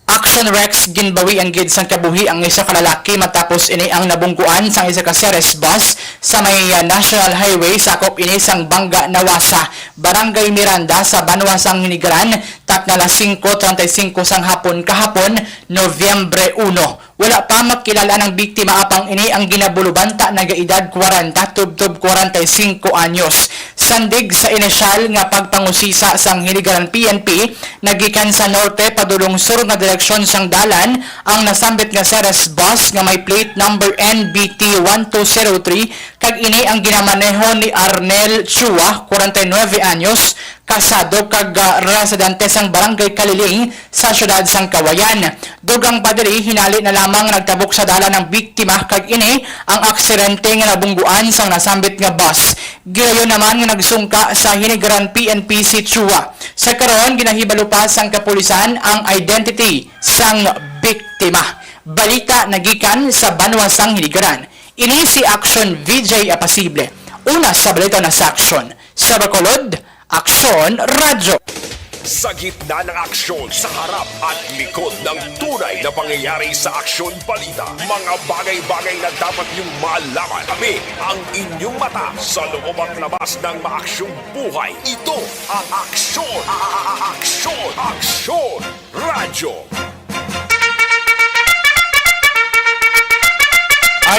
Action Rex ginbawi ang gid sang kabuhi ang isa ka lalaki matapos ini ang nabungkuan sang isa ka series bus sa may National Highway sakop ini sang Bangga Nawasa, Barangay Miranda sa Banwa sang Hinigaran, takna alas 5:35 sang hapon kahapon, Nobyembre 1. Wala pa makilala ng biktima apang ini ang ginabulubanta nagaedad 40 tubtob 45 anyos. Sandig sa inisyal nga pagpangusisa sang Hinigaran PNP, nagikan sa norte padulong sur nga direksyon sang dalan ang nasambit nga series bus nga may plate number NBT 1203 kag ini ang ginamaneho ni Arnel Chua, 49 anyos, kasado kag residente sang Barangay Kaliling sa siyudad sang Kawayan. Dugang padiri hinali na lamang nagtabok sa dalan ng biktima kag ini ang aksidente nga nabungguan sang nasambit nga bus. Gilayon naman nga nagsungka sa Hinigaran PNP si Chua. Sa karon ginahibalo pa sang kapulisan ang identity sang biktima. Balita nagikan sa Banwa sang Hinigaran. Ini si Action VJ Apasible. Una sa balita na sa Action. Sa Bacolod, Aksyon Radyo. Sa gitna ng aksyon, sa harap at likod ng tunay na pangyayari sa aksyon balita. Mga bagay-bagay na dapat niyong malaman. Kami ang inyong mata sa loob at labas ng maaksyong buhay. Ito ang Aksyon! Aksyon! Aksyon! Radyo!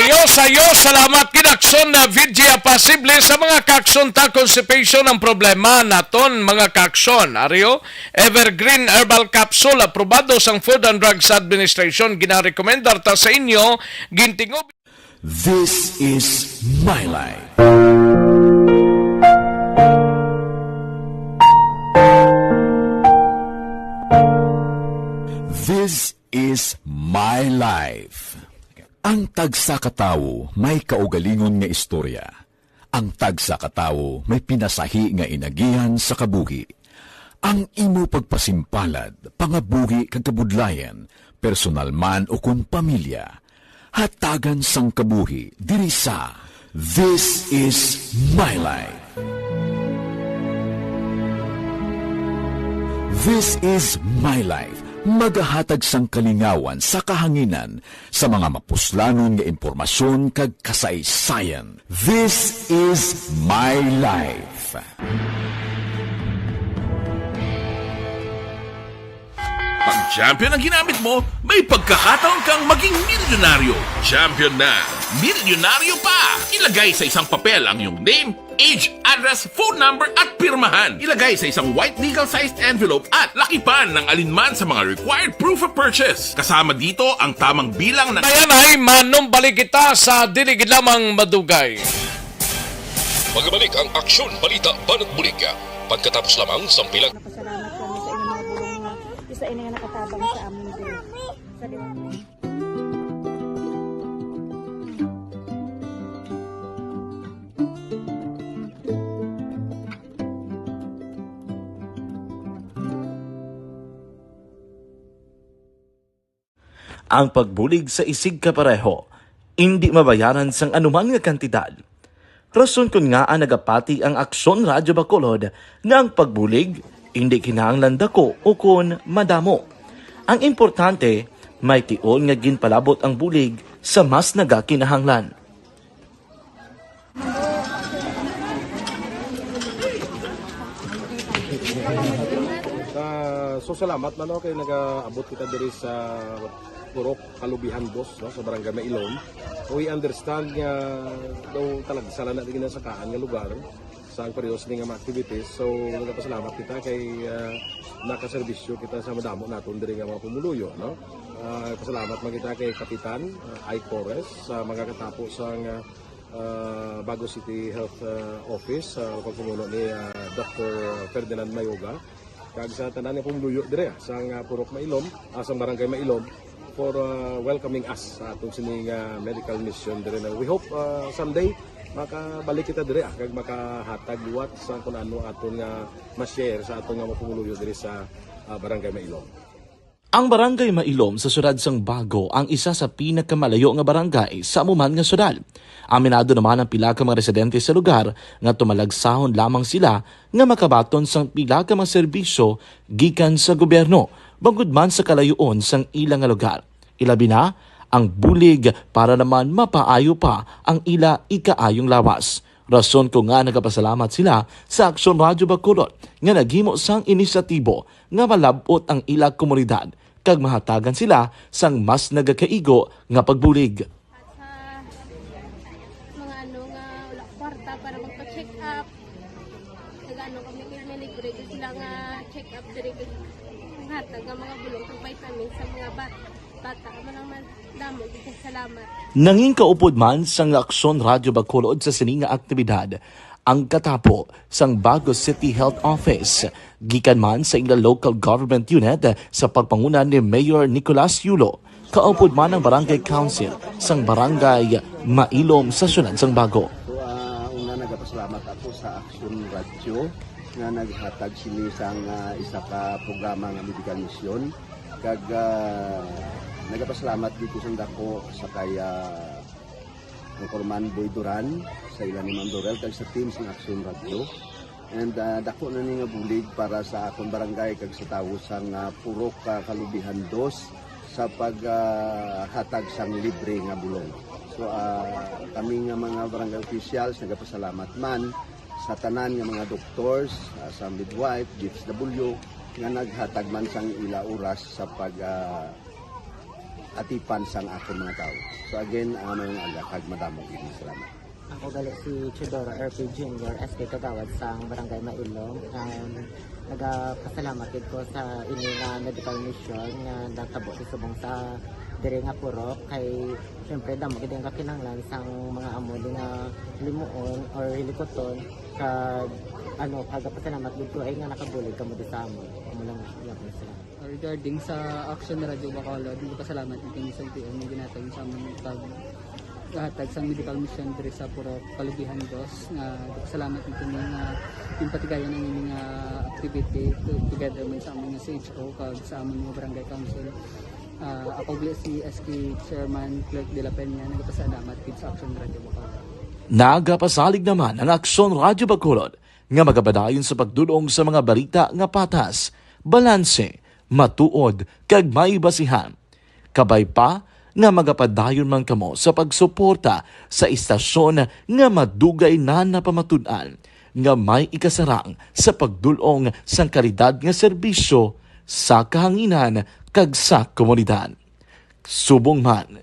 Sayo, salamat kinakson na vidya pasible sa mga kakson ta constipation ang problema naton mga kakson. Ario, Evergreen Herbal Capsule aprobado sang Food and Drugs Administration ginarekomendar ta sa inyo gintingob. This is My Life. This is My Life. Ang tagsa katawo may kaugalingon nga istorya. Ang tagsa katawo may pinasahi nga inagihan sa kabuhi. Ang imo pagpasimpalad, pangabuhi kag kabudlayan, personal man o kun pamilya, hatagan sang kabuhi diri sa This is My Life. This is My Life. Magahatag sang kalingawan sa kahanginan sa mga mapuslanon nga impormasyon kag kasaysayan. This is My Life. Pag champion ang ginamit mo, may pagkakataon kang maging milyonaryo. Champion na, milyonaryo pa! Ilagay sa isang papel ang iyong name, age, address, phone number at pirmahan. Ilagay sa isang white legal-sized envelope at lakipan ng alinman sa mga required proof of purchase. Kasama dito ang tamang bilang ng... Ayan ay manumbalik kita sa diligid lamang madugay. Magbalik ang Aksyon Balita Banat Bulig. Pagkatapos lamang sa pilang... Pasalamat kami sa inyong mga bulong na isa ina nga nakatabang sa amin din. Sa diwang. Ang pagbulig sa isig kapareho, hindi mabayaran sang anuman nga kantidad. Rason kun nga nagapati ang Aksyon Radyo Bacolod nga ang pagbulig, hindi kinahanglan dako o kun madamo. Ang importante, may tion nga ginpalabot ang bulig sa mas nagakinahanglan. So salamat man kay nagaabot kita diri sa Purok Kalubihan Boss no sa Barangay Mailom. We understand nga daw talaga sala na din sa kaan nga lugar sa parehas ni nga activities. So nagapasalamat kita kay nakaserbisyo kita sa madamo naton diri nga mga pumuluyo no. Pasalamat man kita kay Kapitan I. Torres sa mga katapos sang Bago City Health Office sa pagpumuno ni Dr. Ferdinand Mayoga kag sa tanan nga pumuluyo dire sa Purok Mailom, sa Barangay Mailom for welcoming us sa atong sining medical mission dire. We hope someday makabalik kita dire kag makahatag liwat sa kun ano aton nga ma-share sa atong nga mapumuluyo dire sa Barangay Mailom. Ang Barangay Mailom sa syudad sang Bago ang isa sa pinakamalayo nga barangay sa amuman nga syudad. Aminado naman ang pila ka mga residente sa lugar nga tumalagsahon lamang sila nga makabaton sang pila ka mga serbisyo gikan sa gobyerno bangod man sa kalayuon sang ilang nga lugar. Ilabi na ang bulig para naman mapaayo pa ang ila ikaayong lawas. Rason ko nga nagapasalamat sila sa Aksyon Radyo Bacolod nga naghimo sang inisyatibo nga malabot ang ila komunidad kag mahatagan sila sang mas nagakaigo nga pagbulig. Mga ano nga wala kwarta para magpa-check up. Nagano kami libre sila nga check up diri hatag nga mga bulong kag vitamins sa mga bata man damo kita salamat. Nanging kaupod man sang Aksyon Radyo Bacolod sa sining nga aktibidad ang katapo sang Bago City Health Office gikan man sa ila local government unit sa pagpanguna ni Mayor Nicolas Yulo. Kaupod man ang Barangay Council sang Barangay Mailom sa syudad sang Bago. So una nagapasalamat ako sa Aksyon Radyo nga naghatag sini sang isa ka programa nga medical mission kag nagapasalamat dito sa dako sa kaya ang Corman Boy Duran sa ilan ni Ma'am Dorel kag sa team sa Aksyon Radio and dako na ni nga bulig para sa akong barangay kag sa tawo sang Purok Kalubihan 2 sa paghatag sang libre nga bulong. So kami nga mga barangay officials nagapasalamat man sa tanan nga mga doctors, sa midwife, DFW nga naghatag man sang ila oras sa atipan sang akong mga tao. So again, mayong aga kag madamog ini. Salamat. Ako gali si Chidoro RP Jr. SK Kagawad sa Barangay Mailong. Nagapasalamat ko sa ini nga medical mission nga natabo sa subong sa diri nga Purok kay syempre damo gid ang kakinahanglan sang mga amo nga limuon or hilikoton kag pagpasalamat gid ko ay nga nakabulig kamo sa amo. Amo lang gyapon sila. Regarding sa Action Radio Bacolod, pasalamat din sa LTO nga ginatag sa among hatag sa medical mission diri sa Purok Kalubihan Dos nga salamat nito nga impatigayon ang ining activity together with sa among CHO kag sa among mga barangay council. Ako si SK Chairman Clerk de la Peña nagpasalamat kid sa Action Radio Bacolod. Nagapasalig naman ang Aksyon Radio Bacolod nga magabadayon sa pagdulong sa mga balita nga patas, balanse, matuod kag may basihan. Kabay pa nga magapadayon man kamo sa pagsuporta sa istasyon nga madugay na napamatud-an nga may ikasarang sa pagdulong sang kalidad nga serbisyo sa kahanginan kag sa komunidad. Subong man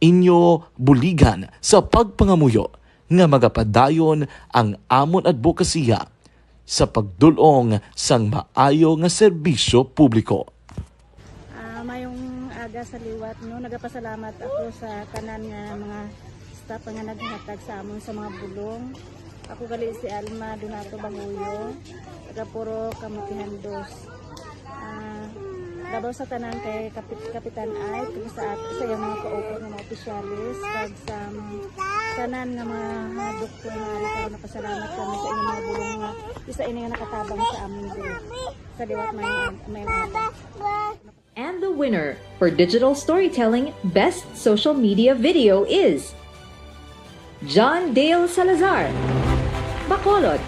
inyo buligan sa pagpangamuyo nga magapadayon ang amon advokasya sa pagdulong sang maayo nga serbisyo publiko. Sa liwat nagapasalamat ako sa tanan nga mga staff nga naghatag sa amon sa mga bulong. Ako gali si Alma Donato Banguyo, taga Purok Kamutihan Dos. Dabaw sa tanan kay Kapitan Ay sa iyang mga kaupo nga mga opisyalis kag sa tanan nga mga doktor nga ari karon napasalamat kami sa inyong mga bulong nga isa ini nga nakatabang sa amon diri. Sa liwat may And the winner for Digital Storytelling Best Social Media Video is John Dale Salazar, Bacolod,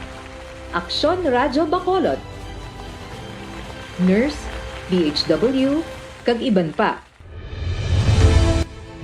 Aksyon Radio Bacolod, Nurse, DHW, kag iban pa.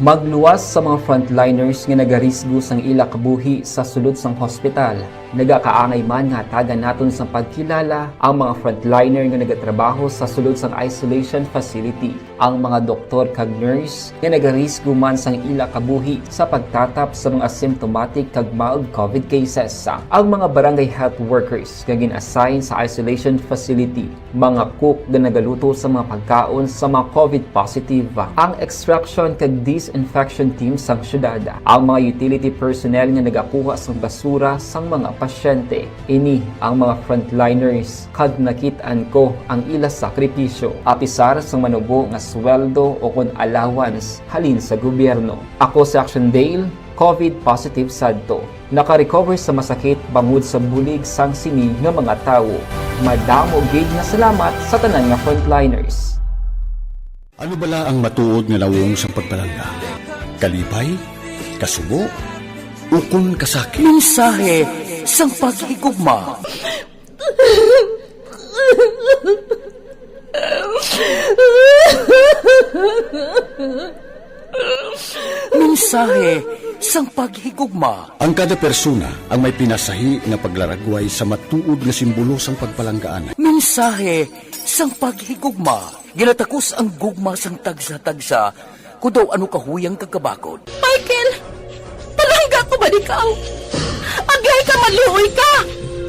Magluwas sa mga frontliners nga nagarisgo sang ila kabuhi sa sulod sang hospital. Nagakaangay man nga hatagan naton sa pagkilala ang mga frontliner nga nagatrabaho sa sulod sang isolation facility. Ang mga doktor kag nurse nga nagarisgo man sang ila kabuhi sa pagtatap sa mga symptomatic kag mild COVID cases. Ang mga barangay health workers nga gin-assign sa isolation facility, mga cook nga nagaluto sa mga pagkaon sa mga COVID positive. Ang extraction kag disinfection team sang syudad, ang mga utility personnel nga nagakuha sang basura sang mga pasyente. Ini ang mga frontliners kad nakitaan ko ang ila sakripisyo apisar sang manubo nga sweldo o kon allowance halin sa gobyerno. Ako sa Action Dale, COVID positive sadto. Naka-recover sa masakit bangod sa bulig sang sini nga mga tawo. Madamo gid na salamat sa tanan nga frontliners. Ano bala ang matuod nga lawong sa pagbalangga? Kalipay? Kasubo? Ukon kasakit? Mensahe sang paghigugma. Mensahe sang paghigugma. Ang kada persona ang may pinasahi nga paglaragway sa matuod nga simbolo sang pagpalanggaan. Mensahe sang paghigugma. Ginatakos ang gugma sang tagsa-tagsa kung daw ano kahuyang kagkabakod. Michael! Palangga ko ba di ka? Agay ka malihoy ka!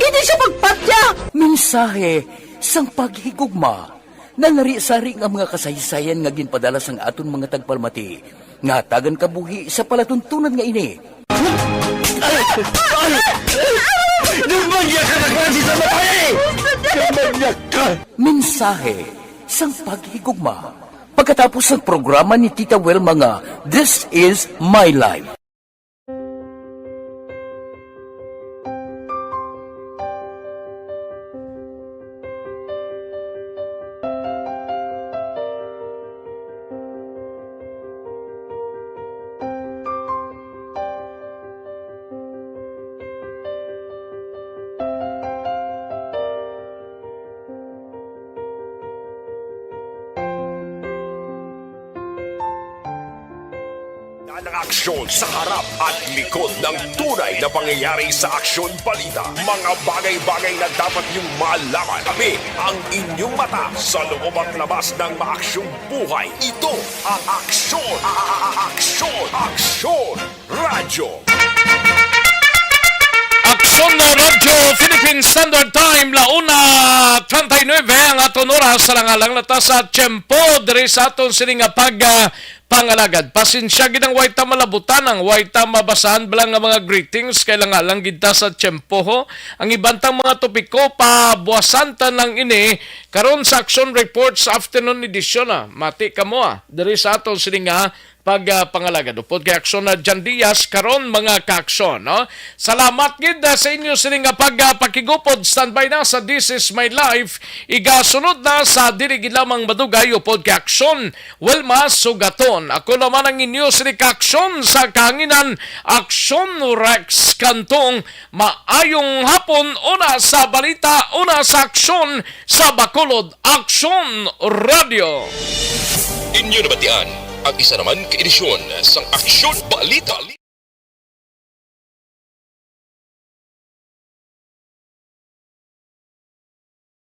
Hindi siya magpatya! Mensahe sang paghigugma. Nalari-sari nga mga kasaysayan nga ginpadala sang aton mga tagpalmati. Nga tagan kabuhi sa palatuntunan nga ini. Dumagya ka na klase sa matay! Dumagya ka! Mensahe sang paghigugma. Pagkatapos ng programa ni Tita Welma nga, This is My Life. ng aksyon sa harap at likod ng tunay na pangyayari sa Aksyon Balita. Mga bagay-bagay na dapat niyong malaman. Kami ang inyong mata sa loob at labas ng maaksyong buhay. Ito ang Aksyon! Aksyon Radyo! Aksyon na Radyo Philippine Standard Time launa 39 ang aton oras sa langalang lata sa tiyempo diri sa aton sininga pangalagad. Pasensya gid ang way ta malabutan, ang way ta mabasahan bilang nga mga greetings kailangan lang gid ta sa tiyempo ho. Ang ibantang mga topiko pabuwasan ta lang ini karon sa Action Report sa afternoon edition Mati kamo diri sa aton sininga pangalagad. Upod kay Aksyon na Jan Diaz karon mga kaaksyon. No? Salamat gid sa inyo sining pakigupod. Standby na sa This Is My Life. Igasunod na sa diri gid lamang madugay upod kay Aksyon Wilma Sugaton. Ako naman ang inyo sining kaaksyon sa kahanginan Aksyon Rex Kantong. Maayong hapon una sa balita, una sa aksyon sa Bacolod Aksyon Radio. Inyo nabatian ang isa naman ka edisyon sang Aksyon Balita.